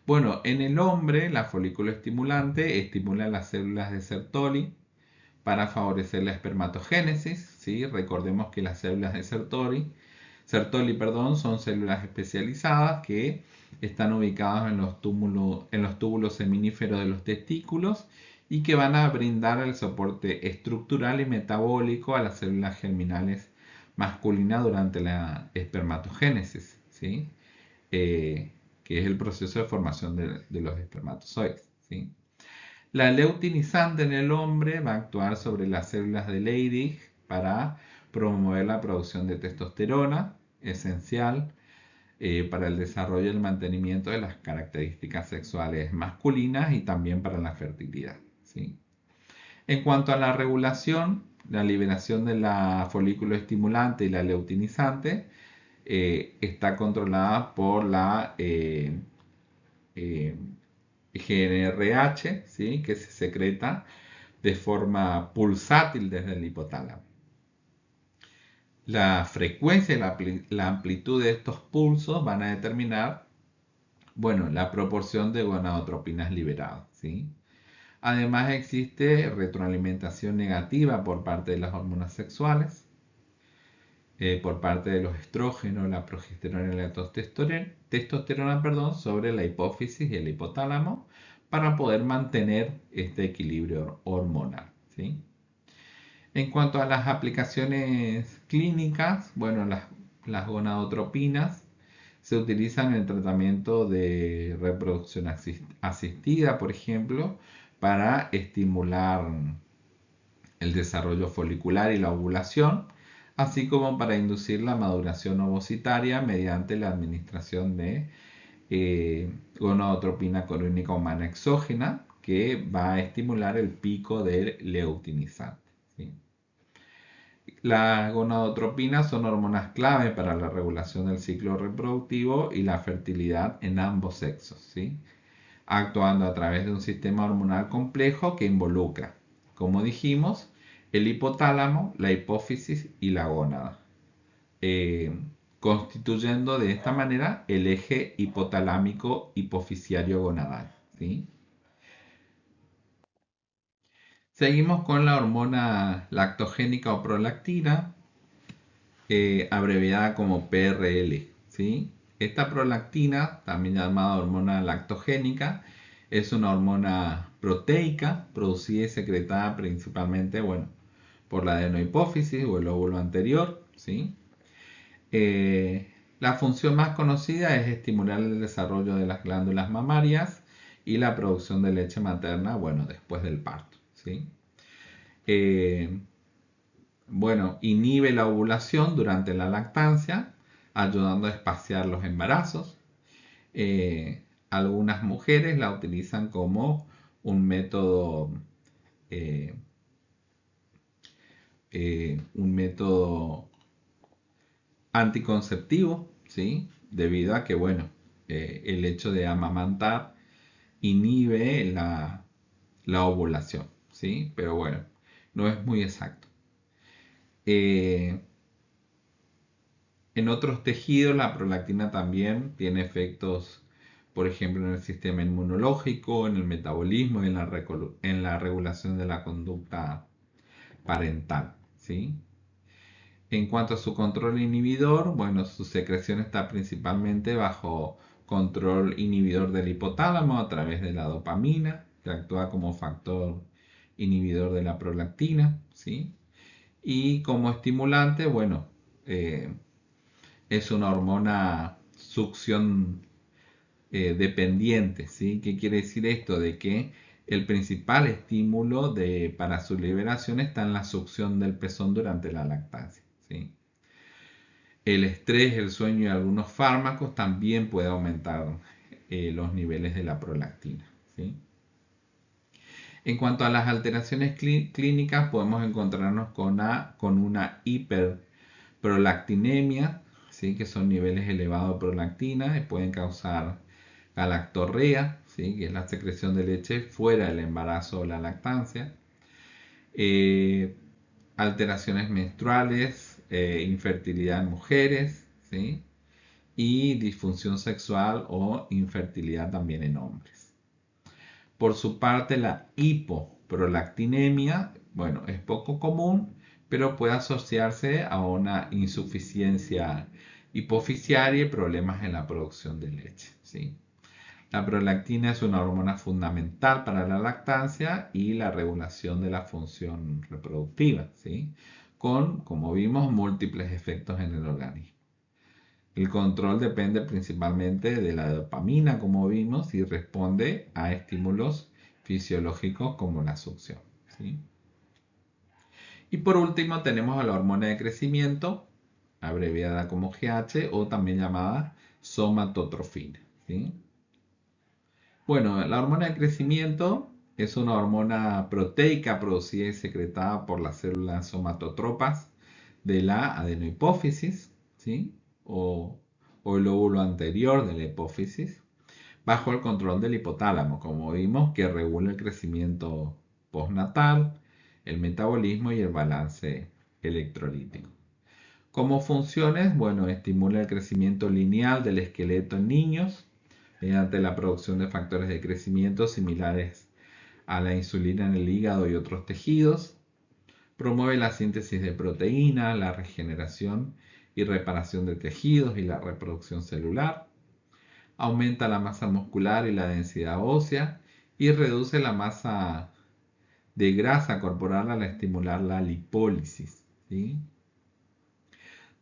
A: Bueno, en el hombre la folículo estimulante estimula las células de Sertoli para favorecer la espermatogénesis, ¿sí? Recordemos que las células de Sertoli, son células especializadas que están ubicadas en los túbulos seminíferos de los testículos y que van a brindar el soporte estructural y metabólico a las células germinales masculinas durante la espermatogénesis, ¿sí? Que es el proceso de formación de los espermatozoides, ¿sí? La luteinizante en el hombre va a actuar sobre las células de Leydig para promover la producción de testosterona, esencial para el desarrollo y el mantenimiento de las características sexuales masculinas y también para la fertilidad, ¿sí? En cuanto a la regulación, la liberación de la folículo estimulante y la luteinizante está controlada por la GnRH, ¿sí? Que se secreta de forma pulsátil desde el hipotálamo. La frecuencia y la amplitud de estos pulsos van a determinar, bueno, la proporción de gonadotropinas liberadas, ¿sí? Además existe retroalimentación negativa por parte de las hormonas sexuales, por parte de los estrógenos, la progesterona y la testosterona, sobre la hipófisis y el hipotálamo para poder mantener este equilibrio hormonal, ¿sí? En cuanto a las aplicaciones clínicas, bueno, las gonadotropinas se utilizan en el tratamiento de reproducción asistida, por ejemplo, para estimular el desarrollo folicular y la ovulación, así como para inducir la maduración ovocitaria mediante la administración de gonadotropina coriónica humana exógena, que va a estimular el pico del luteinizante, ¿sí? Las gonadotropinas son hormonas clave para la regulación del ciclo reproductivo y la fertilidad en ambos sexos, ¿sí? Actuando a través de un sistema hormonal complejo que involucra, como dijimos, el hipotálamo, la hipófisis y la gónada, constituyendo de esta manera el eje hipotalámico hipofisiario gonadal, ¿sí? Seguimos con la hormona lactogénica o prolactina, abreviada como PRL, ¿sí? Esta prolactina, también llamada hormona lactogénica, es una hormona proteica producida y secretada principalmente, bueno, por la adenohipófisis o el óvulo anterior, ¿sí? La función más conocida es estimular el desarrollo de las glándulas mamarias y la producción de leche materna, bueno, después del parto, ¿sí? Bueno, inhibe la ovulación durante la lactancia, ayudando a espaciar los embarazos. Algunas mujeres la utilizan como un método, eh, un método anticonceptivo, ¿sí? Debido a que, bueno, el hecho de amamantar inhibe la ovulación, ¿sí? Pero bueno, no es muy exacto. En otros tejidos la prolactina también tiene efectos, por ejemplo, en el sistema inmunológico, en el metabolismo y en la regulación de la conducta parental, ¿sí? En cuanto a su control inhibidor, bueno, su secreción está principalmente bajo control inhibidor del hipotálamo a través de la dopamina, que actúa como factor inhibidor de la prolactina, ¿sí? Y como estimulante, bueno, es una hormona succión dependiente, ¿sí? ¿Qué quiere decir esto? De que el principal estímulo para su liberación está en la succión del pezón durante la lactancia, ¿sí? El estrés, el sueño y algunos fármacos también pueden aumentar los niveles de la prolactina, ¿sí? En cuanto a las alteraciones clínicas, podemos encontrarnos con una hiperprolactinemia, ¿sí? Que son niveles elevados de prolactina y pueden causar galactorrea, ¿sí? Que es la secreción de leche fuera del embarazo o la lactancia. Eh, Alteraciones menstruales, infertilidad en mujeres, ¿sí? Y disfunción sexual o infertilidad también en hombres. Por su parte, la hipoprolactinemia, bueno, es poco común, pero puede asociarse a una insuficiencia hipoficiaria y problemas en la producción de leche, ¿sí? La prolactina es una hormona fundamental para la lactancia y la regulación de la función reproductiva, ¿sí? Con, como vimos, múltiples efectos en el organismo. El control depende principalmente de la dopamina, como vimos, y responde a estímulos fisiológicos como la succión, ¿sí? Y por último tenemos a la hormona de crecimiento, abreviada como GH o también llamada somatotrofina, ¿sí? Bueno, la hormona de crecimiento es una hormona proteica producida y secretada por las células somatotropas de la adenohipófisis, ¿sí? O el lóbulo anterior de la hipófisis, bajo el control del hipotálamo, como vimos, que regula el crecimiento postnatal, el metabolismo y el balance electrolítico. Como funciones, bueno, estimula el crecimiento lineal del esqueleto en niños mediante la producción de factores de crecimiento similares a la insulina en el hígado y otros tejidos. Promueve la síntesis de proteínas, la regeneración y reparación de tejidos y la reproducción celular. Aumenta la masa muscular y la densidad ósea y reduce la masa de grasa corporal al estimular la lipólisis, ¿sí?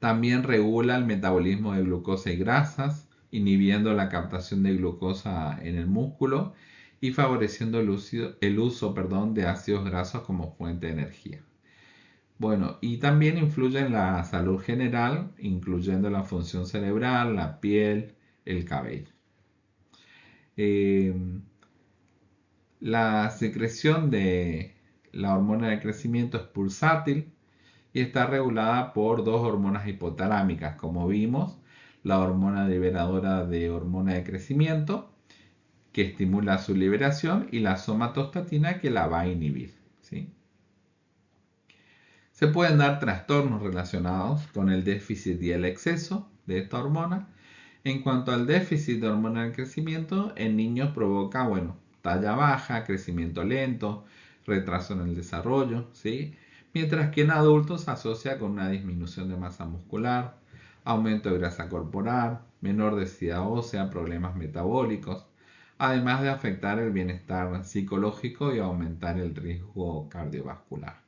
A: También regula el metabolismo de glucosa y grasas, inhibiendo la captación de glucosa en el músculo y favoreciendo el uso de ácidos grasos como fuente de energía. Bueno, y también influye en la salud general, incluyendo la función cerebral, la piel, el cabello. Eh, la secreción de la hormona de crecimiento es pulsátil y está regulada por dos hormonas hipotalámicas, como vimos, la hormona liberadora de hormona de crecimiento, que estimula su liberación, y la somatostatina, que la va a inhibir, ¿sí? Se pueden dar trastornos relacionados con el déficit y el exceso de esta hormona. En cuanto al déficit de hormona del crecimiento, en niños provoca, bueno, talla baja, crecimiento lento, retraso en el desarrollo, ¿sí? Mientras que en adultos se asocia con una disminución de masa muscular, aumento de grasa corporal, menor densidad ósea, problemas metabólicos, además de afectar el bienestar psicológico y aumentar el riesgo cardiovascular.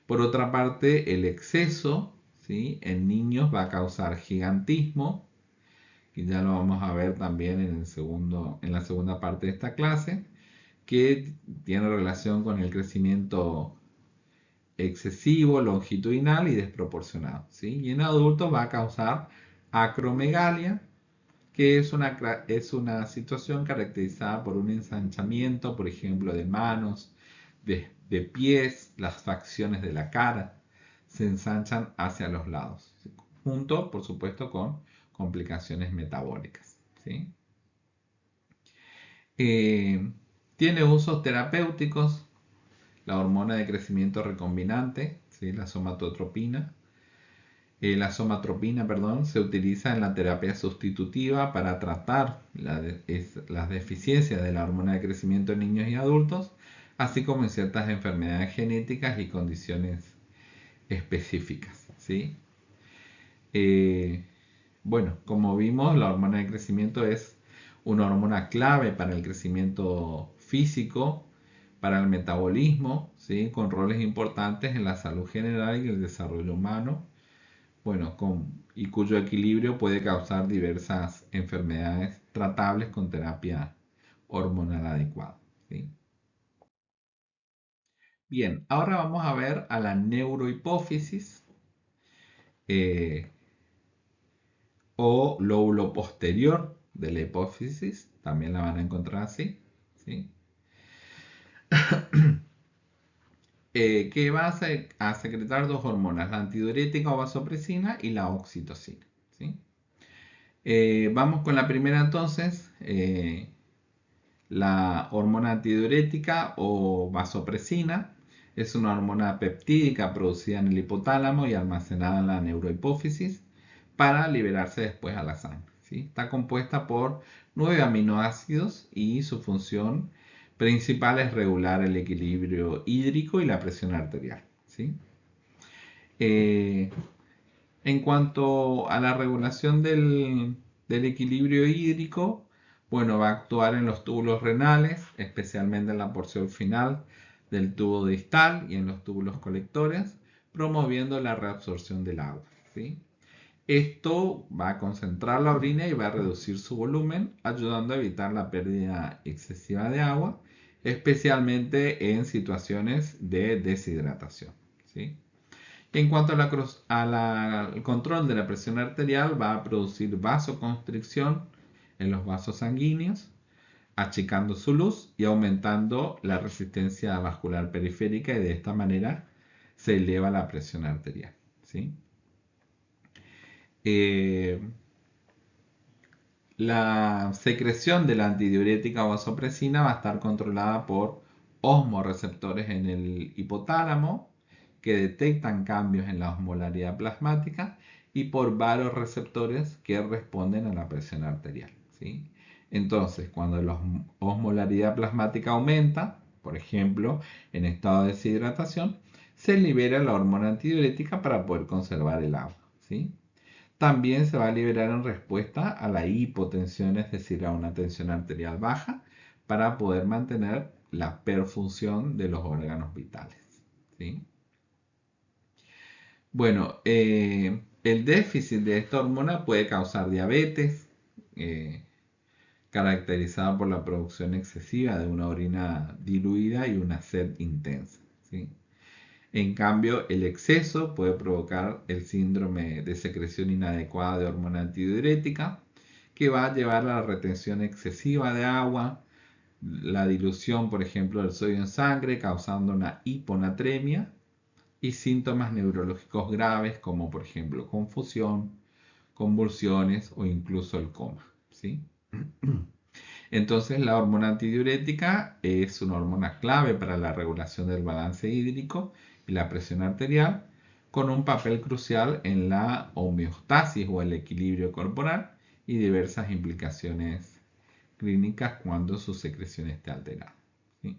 A: Por otra parte, el exceso, ¿sí?, en niños va a causar gigantismo, y ya lo vamos a ver también en la segunda parte de esta clase, que tiene relación con el crecimiento excesivo, longitudinal y desproporcionado, ¿sí? Y en adultos va a causar acromegalia, que es una situación caracterizada por un ensanchamiento, por ejemplo, de manos, de pies, las facciones de la cara se ensanchan hacia los lados, ¿sí?, junto, por supuesto, con complicaciones metabólicas, ¿sí? Tiene usos terapéuticos, la hormona de crecimiento recombinante, ¿sí?, la somatotropina. La somatropina, perdón, se utiliza en la terapia sustitutiva para tratar las deficiencias de la hormona de crecimiento en niños y adultos, así como en ciertas enfermedades genéticas y condiciones específicas, ¿sí? Eh, bueno, como vimos, la hormona de crecimiento es una hormona clave para el crecimiento físico, para el metabolismo, ¿sí? Con roles importantes en la salud general y el desarrollo humano, bueno, y cuyo equilibrio puede causar diversas enfermedades tratables con terapia hormonal adecuada, ¿sí? Bien, ahora vamos a ver a la neurohipófisis, eh, o lóbulo posterior de la hipófisis, también la van a encontrar así, ¿sí? Que va a secretar dos hormonas, la antidiurética o vasopresina y la oxitocina, ¿sí? Vamos con la primera entonces, la hormona antidiurética o vasopresina es una hormona peptídica producida en el hipotálamo y almacenada en la neurohipófisis para liberarse después a la sangre, ¿sí? Está compuesta por 9 aminoácidos y su función principal es regular el equilibrio hídrico y la presión arterial, ¿sí? Eh, en cuanto a la regulación del equilibrio hídrico, bueno, va a actuar en los túbulos renales, especialmente en la porción final del tubo distal y en los túbulos colectores, promoviendo la reabsorción del agua, ¿sí? Esto va a concentrar la orina y va a reducir su volumen, ayudando a evitar la pérdida excesiva de agua, especialmente en situaciones de deshidratación, ¿sí? En cuanto al control de la presión arterial, va a producir vasoconstricción en los vasos sanguíneos, achicando su luz y aumentando la resistencia vascular periférica, y de esta manera se eleva la presión arterial, ¿sí? Eh, la secreción de la antidiurética o vasopresina va a estar controlada por osmoreceptores en el hipotálamo que detectan cambios en la osmolaridad plasmática y por vasoreceptores que responden a la presión arterial, ¿sí? Entonces, cuando la osmolaridad plasmática aumenta, por ejemplo, en estado de deshidratación, se libera la hormona antidiurética para poder conservar el agua, ¿sí? También se va a liberar en respuesta a la hipotensión, es decir, a una tensión arterial baja, para poder mantener la perfusión de los órganos vitales, ¿sí? Bueno, el déficit de esta hormona puede causar diabetes, eh, caracterizada por la producción excesiva de una orina diluida y una sed intensa, ¿sí? En cambio, el exceso puede provocar el síndrome de secreción inadecuada de hormona antidiurética, que va a llevar a la retención excesiva de agua, la dilución, por ejemplo, del sodio en sangre, causando una hiponatremia y síntomas neurológicos graves como, por ejemplo, confusión, convulsiones o incluso el coma, ¿sí? Entonces, la hormona antidiurética es una hormona clave para la regulación del balance hídrico y la presión arterial, con un papel crucial en la homeostasis o el equilibrio corporal y diversas implicaciones clínicas cuando su secreción esté alterada, ¿sí?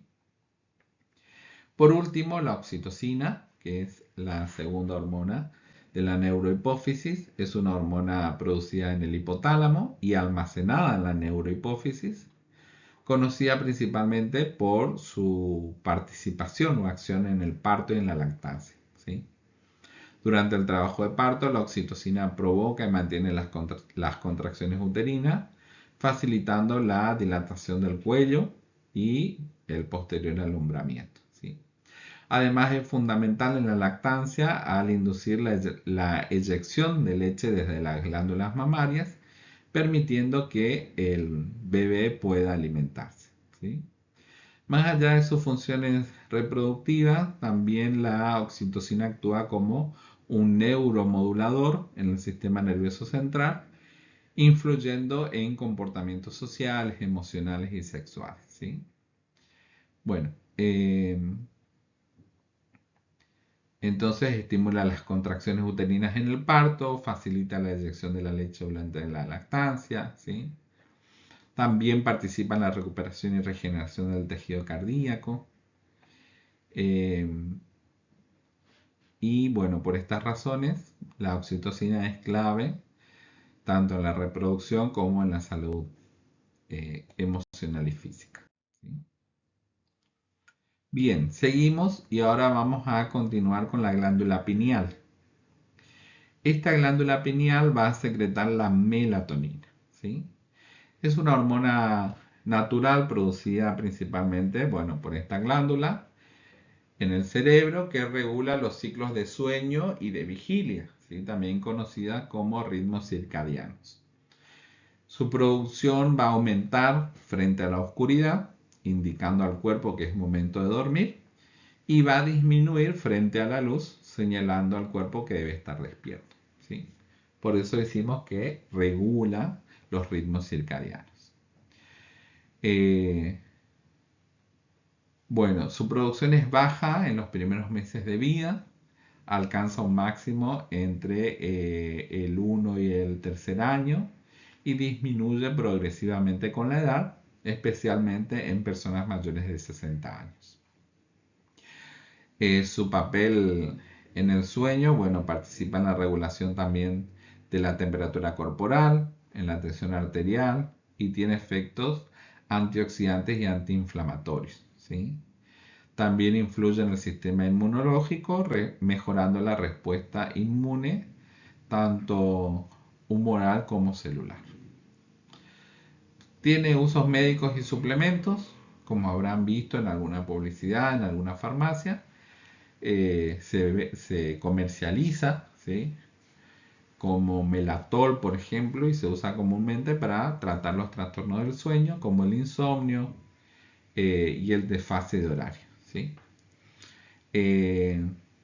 A: Por último, la oxitocina, que es la segunda hormona de la neurohipófisis, es una hormona producida en el hipotálamo y almacenada en la neurohipófisis, conocida principalmente por su participación o acción en el parto y en la lactancia, ¿sí? Durante el trabajo de parto, la oxitocina provoca y mantiene las contracciones uterinas, facilitando la dilatación del cuello y el posterior alumbramiento, ¿sí? Además, es fundamental en la lactancia al inducir la eyección de leche desde las glándulas mamarias, permitiendo que el bebé pueda alimentarse, ¿sí? Más allá de sus funciones reproductivas, también la oxitocina actúa como un neuromodulador en el sistema nervioso central, influyendo en comportamientos sociales, emocionales y sexuales, ¿sí? Bueno, entonces estimula las contracciones uterinas en el parto, facilita la eyección de la leche durante la lactancia, ¿sí? También participa en la recuperación y regeneración del tejido cardíaco. Eh, Y bueno, por estas razones, la oxitocina es clave tanto en la reproducción como en la salud emocional y física. ¿Sí? Bien, seguimos y ahora vamos a continuar con la glándula pineal. Esta glándula pineal va a secretar la melatonina. ¿Sí? Es una hormona natural producida principalmente, bueno, por esta glándula en el cerebro que regula los ciclos de sueño y de vigilia, ¿sí? También conocida como ritmos circadianos. Su producción va a aumentar frente a la oscuridad, indicando al cuerpo que es momento de dormir, y va a disminuir frente a la luz, señalando al cuerpo que debe estar despierto. ¿Sí? Por eso decimos que regula los ritmos circadianos. Bueno, su producción es baja en los primeros meses de vida, alcanza un máximo entre el 1 y el tercer año y disminuye progresivamente con la edad, especialmente en personas mayores de 60 años. Su papel en el sueño, bueno, participa en la regulación también de la temperatura corporal, en la tensión arterial y tiene efectos antioxidantes y antiinflamatorios, ¿sí? También influye en el sistema inmunológico, mejorando la respuesta inmune, tanto humoral como celular. Tiene usos médicos y suplementos, como habrán visto en alguna publicidad, en alguna farmacia. Se comercializa, ¿sí? Como Melatol, por ejemplo, y se usa comúnmente para tratar los trastornos del sueño, como el insomnio y el desfase de horario, ¿sí?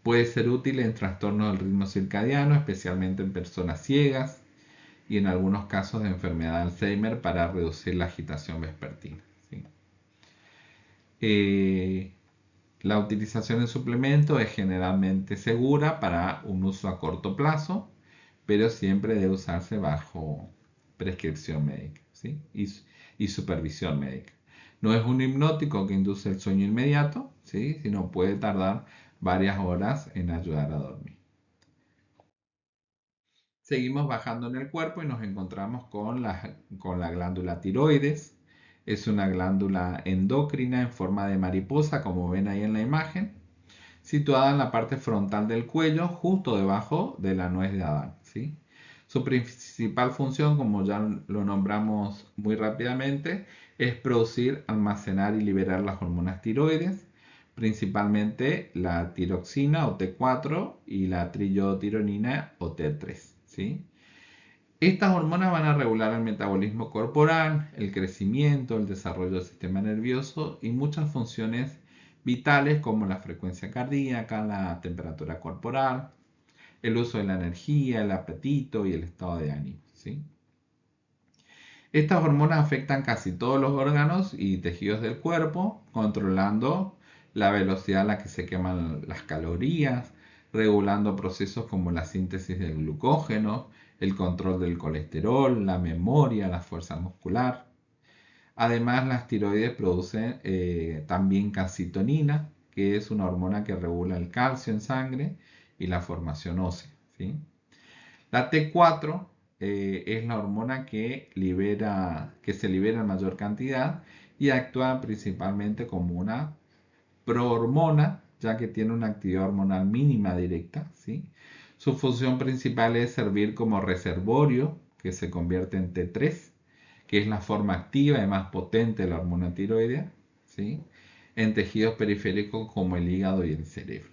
A: Puede ser útil en trastornos del ritmo circadiano, especialmente en personas ciegas y en algunos casos de enfermedad de Alzheimer para reducir la agitación vespertina. ¿Sí? La utilización de suplementos es generalmente segura para un uso a corto plazo, pero siempre debe usarse bajo prescripción médica, ¿sí? y supervisión médica. No es un hipnótico que induce el sueño inmediato, ¿sí? Sino puede tardar varias horas en ayudar a dormir. Seguimos bajando en el cuerpo y nos encontramos con la glándula tiroides. Es una glándula endocrina en forma de mariposa, como ven ahí en la imagen, situada en la parte frontal del cuello, justo debajo de la nuez de Adán, ¿sí? Su principal función, como ya lo nombramos muy rápidamente, es producir, almacenar y liberar las hormonas tiroides, principalmente la tiroxina o T4 y la triiodotironina o T3. ¿Sí? Estas hormonas van a regular el metabolismo corporal, el crecimiento, el desarrollo del sistema nervioso y muchas funciones vitales como la frecuencia cardíaca, la temperatura corporal, el uso de la energía, el apetito y el estado de ánimo. ¿Sí? Estas hormonas afectan casi todos los órganos y tejidos del cuerpo, controlando la velocidad a la que se queman las calorías, regulando procesos como la síntesis del glucógeno, el control del colesterol, la memoria, la fuerza muscular. Además, las tiroides producen también calcitonina, que es una hormona que regula el calcio en sangre y la formación ósea. ¿Sí? La T4 es la hormona que se libera en mayor cantidad y actúa principalmente como una prohormona, ya que tiene una actividad hormonal mínima directa. ¿Sí? Su función principal es servir como reservorio, que se convierte en T3, que es la forma activa y más potente de la hormona tiroidea, ¿sí? En tejidos periféricos como el hígado y el cerebro.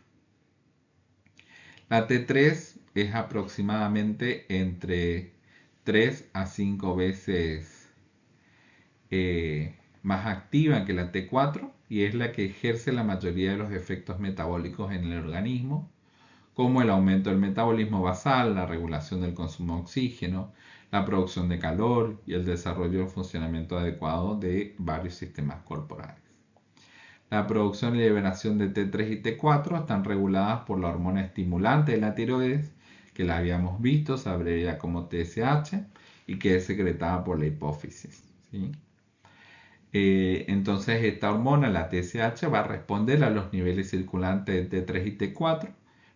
A: La T3 es aproximadamente entre 3 a 5 veces más activa que la T4 y es la que ejerce la mayoría de los efectos metabólicos en el organismo, como el aumento del metabolismo basal, la regulación del consumo de oxígeno, la producción de calor y el desarrollo y el funcionamiento adecuado de varios sistemas corporales. La producción y liberación de T3 y T4 están reguladas por la hormona estimulante de la tiroides, que la habíamos visto, se abrevia como TSH, y que es secretada por la hipófisis. ¿Sí? Entonces esta hormona, la TSH, va a responder a los niveles circulantes de T3 y T4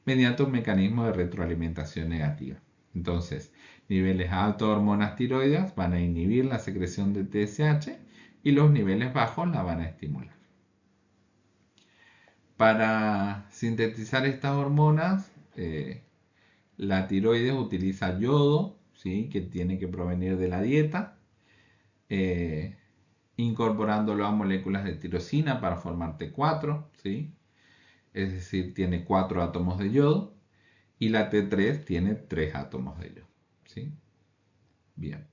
A: mediante un mecanismo de retroalimentación negativa. Entonces, niveles altos de hormonas tiroides van a inhibir la secreción de TSH y los niveles bajos la van a estimular. Para sintetizar estas hormonas, la tiroides utiliza yodo, ¿sí?, que tiene que provenir de la dieta, incorporándolo a moléculas de tirosina para formar T4, ¿sí? Es decir, tiene 4 átomos de yodo, y la T3 tiene 3 átomos de yodo, ¿sí? Bien.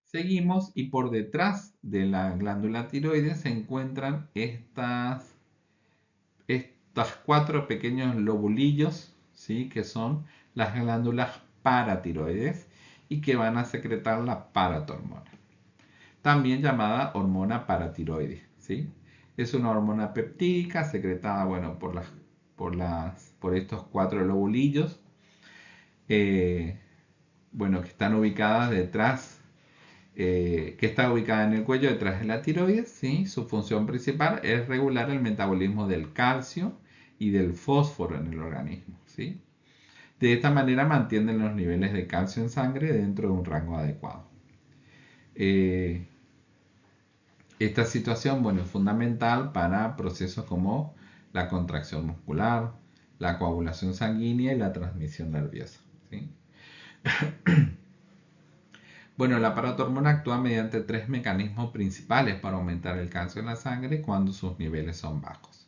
A: Seguimos, y por detrás de la glándula tiroides se encuentran estas 4 pequeños lobulillos, ¿sí?, que son las glándulas paratiroides y que van a secretar la paratormona, también llamada hormona paratiroide, ¿sí? Es una hormona peptídica secretada, bueno, por estos 4 lobulillos, bueno, que están ubicadas detrás, que está ubicada en el cuello detrás de la tiroides, ¿sí? Su función principal es regular el metabolismo del calcio y del fósforo en el organismo, ¿sí? De esta manera mantienen los niveles de calcio en sangre dentro de un rango adecuado. Esta situación, bueno, es fundamental para procesos como la contracción muscular, la coagulación sanguínea y la transmisión nerviosa, ¿sí? Bueno, la paratormona actúa mediante 3 mecanismos principales para aumentar el calcio en la sangre cuando sus niveles son bajos.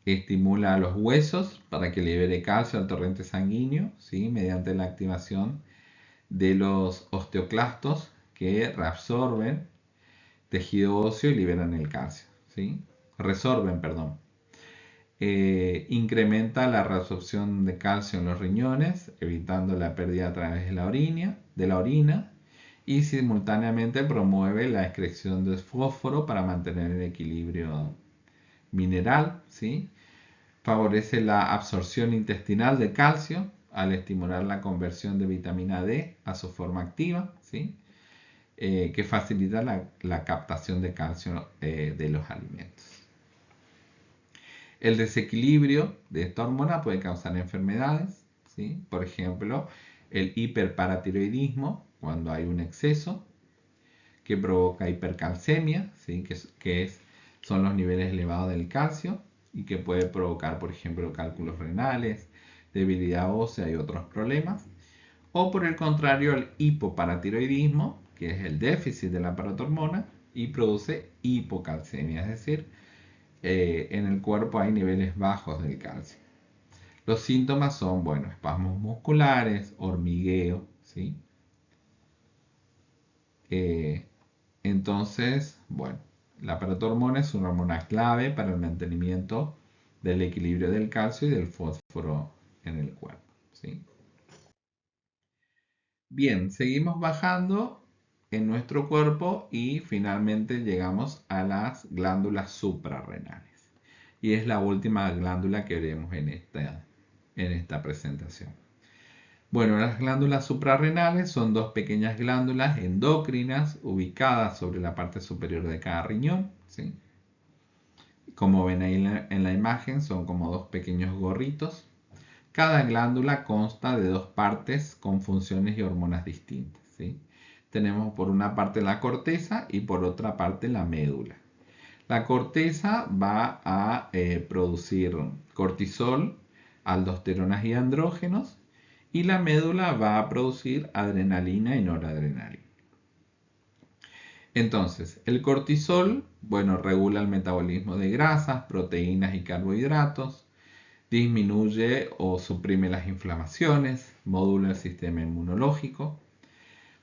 A: Estimula a los huesos para que libere calcio al torrente sanguíneo, ¿sí?, mediante la activación de los osteoclastos que reabsorben tejido óseo y liberan el calcio, ¿sí? Resorben, perdón. Incrementa la reabsorción de calcio en los riñones, evitando la pérdida a través de la orina, y simultáneamente promueve la excreción de fósforo para mantener el equilibrio mineral, ¿sí? Favorece la absorción intestinal de calcio al estimular la conversión de vitamina D a su forma activa, ¿sí?, que facilita la captación de calcio de los alimentos. El desequilibrio de esta hormona puede causar enfermedades, ¿sí? Por ejemplo, el hiperparatiroidismo, cuando hay un exceso, que provoca hipercalcemia, ¿sí?, son los niveles elevados del calcio, y que puede provocar, por ejemplo, cálculos renales, debilidad ósea y otros problemas. O por el contrario, el hipoparatiroidismo, que es el déficit de la paratormona y produce hipocalcemia, es decir, en el cuerpo hay niveles bajos del calcio. Los síntomas son, bueno, espasmos musculares, hormigueo, ¿sí? Entonces, bueno, la paratormona es una hormona clave para el mantenimiento del equilibrio del calcio y del fósforo en el cuerpo, ¿sí? Bien, seguimos bajando en nuestro cuerpo y finalmente llegamos a las glándulas suprarrenales. Y es la última glándula que veremos en esta presentación. Bueno, las glándulas suprarrenales son 2 pequeñas glándulas endocrinas ubicadas sobre la parte superior de cada riñón, ¿sí? Como ven ahí en la imagen, son como 2 pequeños gorritos. Cada glándula consta de 2 partes con funciones y hormonas distintas, ¿sí? Tenemos por una parte la corteza y por otra parte la médula. La corteza va a producir cortisol, aldosteronas y andrógenos, y la médula va a producir adrenalina y noradrenalina. Entonces, el cortisol, bueno, regula el metabolismo de grasas, proteínas y carbohidratos, disminuye o suprime las inflamaciones, modula el sistema inmunológico.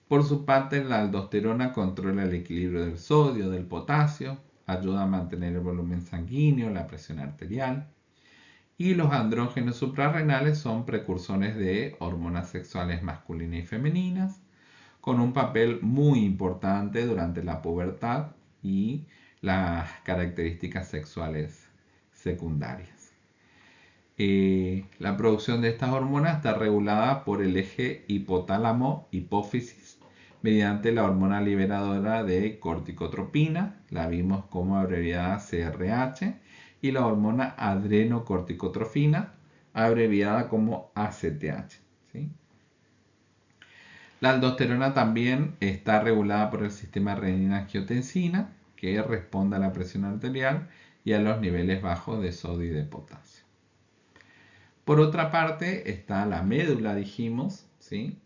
A: Por su parte, la aldosterona controla el equilibrio del sodio, del potasio, ayuda a mantener el volumen sanguíneo, la presión arterial. Y los andrógenos suprarrenales son precursores de hormonas sexuales masculinas y femeninas, con un papel muy importante durante la pubertad y las características sexuales secundarias. La producción de estas hormonas está regulada por el eje hipotálamo-hipófisis mediante la hormona liberadora de corticotropina, la vimos como abreviada CRH, y la hormona adrenocorticotrofina, abreviada como ACTH. ¿Sí? La aldosterona también está regulada por el sistema renina-angiotensina, que responde a la presión arterial y a los niveles bajos de sodio y de potasio. Por otra parte está la médula, dijimos, ¿sí?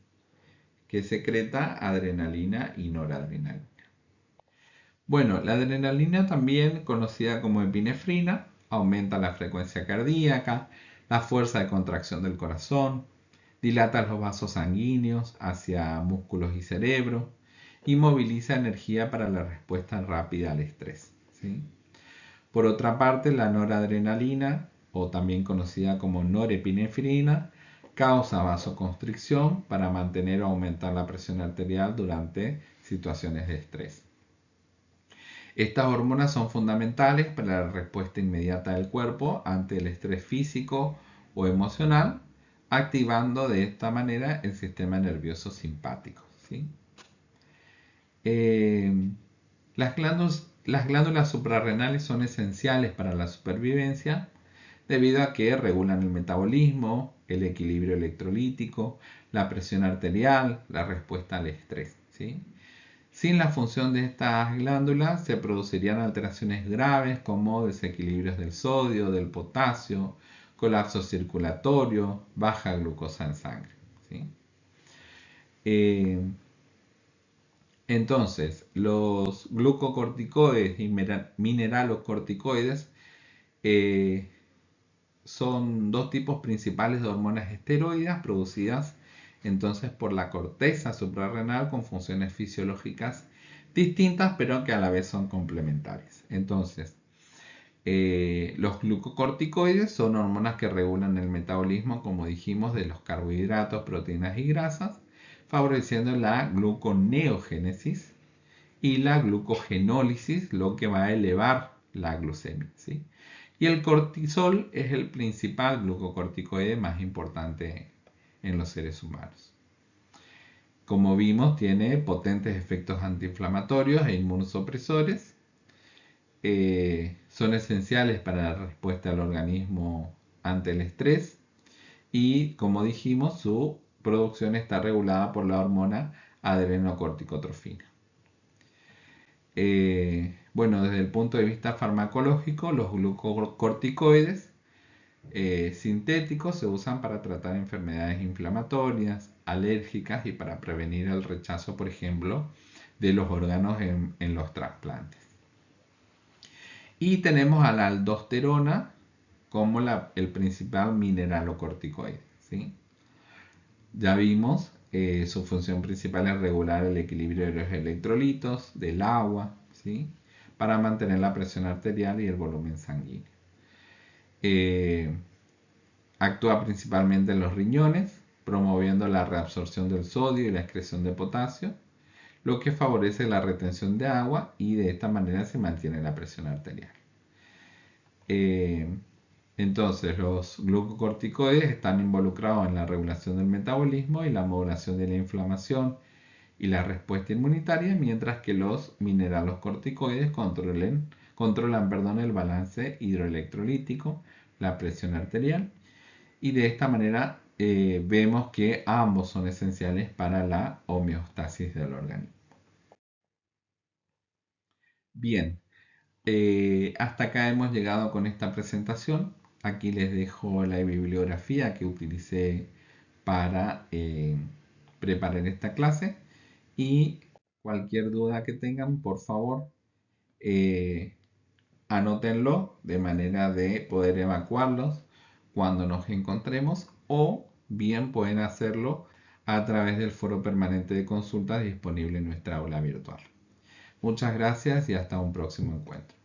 A: Que secreta adrenalina y noradrenalina. Bueno, la adrenalina, también conocida como epinefrina, aumenta la frecuencia cardíaca, la fuerza de contracción del corazón, dilata los vasos sanguíneos hacia músculos y cerebro y moviliza energía para la respuesta rápida al estrés. ¿Sí? Por otra parte, la noradrenalina, o también conocida como norepinefrina, causa vasoconstricción para mantener o aumentar la presión arterial durante situaciones de estrés. Estas hormonas son fundamentales para la respuesta inmediata del cuerpo ante el estrés físico o emocional, activando de esta manera el sistema nervioso simpático. ¿Sí? Las glándulas suprarrenales son esenciales para la supervivencia debido a que regulan el metabolismo, el equilibrio electrolítico, la presión arterial, la respuesta al estrés. ¿Sí? Sin la función de estas glándulas se producirían alteraciones graves como desequilibrios del sodio, del potasio, colapso circulatorio, baja glucosa en sangre. ¿Sí? Entonces, los glucocorticoides y mineralocorticoides son dos tipos principales de hormonas esteroides producidas entonces por la corteza suprarrenal con funciones fisiológicas distintas pero que a la vez son complementarias. Entonces, los glucocorticoides son hormonas que regulan el metabolismo, como dijimos, de los carbohidratos, proteínas y grasas, favoreciendo la gluconeogénesis y la glucogenólisis, lo que va a elevar la glucemia. ¿Sí? Y el cortisol es el principal glucocorticoide más importante en los seres humanos. Como vimos, tiene potentes efectos antiinflamatorios e inmunosupresores. Son esenciales para la respuesta del organismo ante el estrés. Y como dijimos, su producción está regulada por la hormona adrenocorticotrofina. Bueno, desde el punto de vista farmacológico, los glucocorticoides sintéticos se usan para tratar enfermedades inflamatorias, alérgicas y para prevenir el rechazo, por ejemplo, de los órganos en los trasplantes. Y tenemos a la aldosterona como el principal mineralocorticoide. ¿Sí? Ya vimos, su función principal es regular el equilibrio de los electrolitos, del agua, ¿sí? Para mantener la presión arterial y el volumen sanguíneo. Actúa principalmente en los riñones, promoviendo la reabsorción del sodio y la excreción de potasio, lo que favorece la retención de agua y de esta manera se mantiene la presión arterial. Entonces, los glucocorticoides están involucrados en la regulación del metabolismo y la modulación de la inflamación y la respuesta inmunitaria, mientras que los mineralocorticoides controlan el balance hidroelectrolítico, la presión arterial, y de esta manera vemos que ambos son esenciales para la homeostasis del organismo. Bien, hasta acá hemos llegado con esta presentación. Aquí les dejo la bibliografía que utilicé para preparar esta clase y cualquier duda que tengan, por favor, anótenlo de manera de poder evacuarlos cuando nos encontremos o bien pueden hacerlo a través del foro permanente de consultas disponible en nuestra aula virtual. Muchas gracias y hasta un próximo encuentro.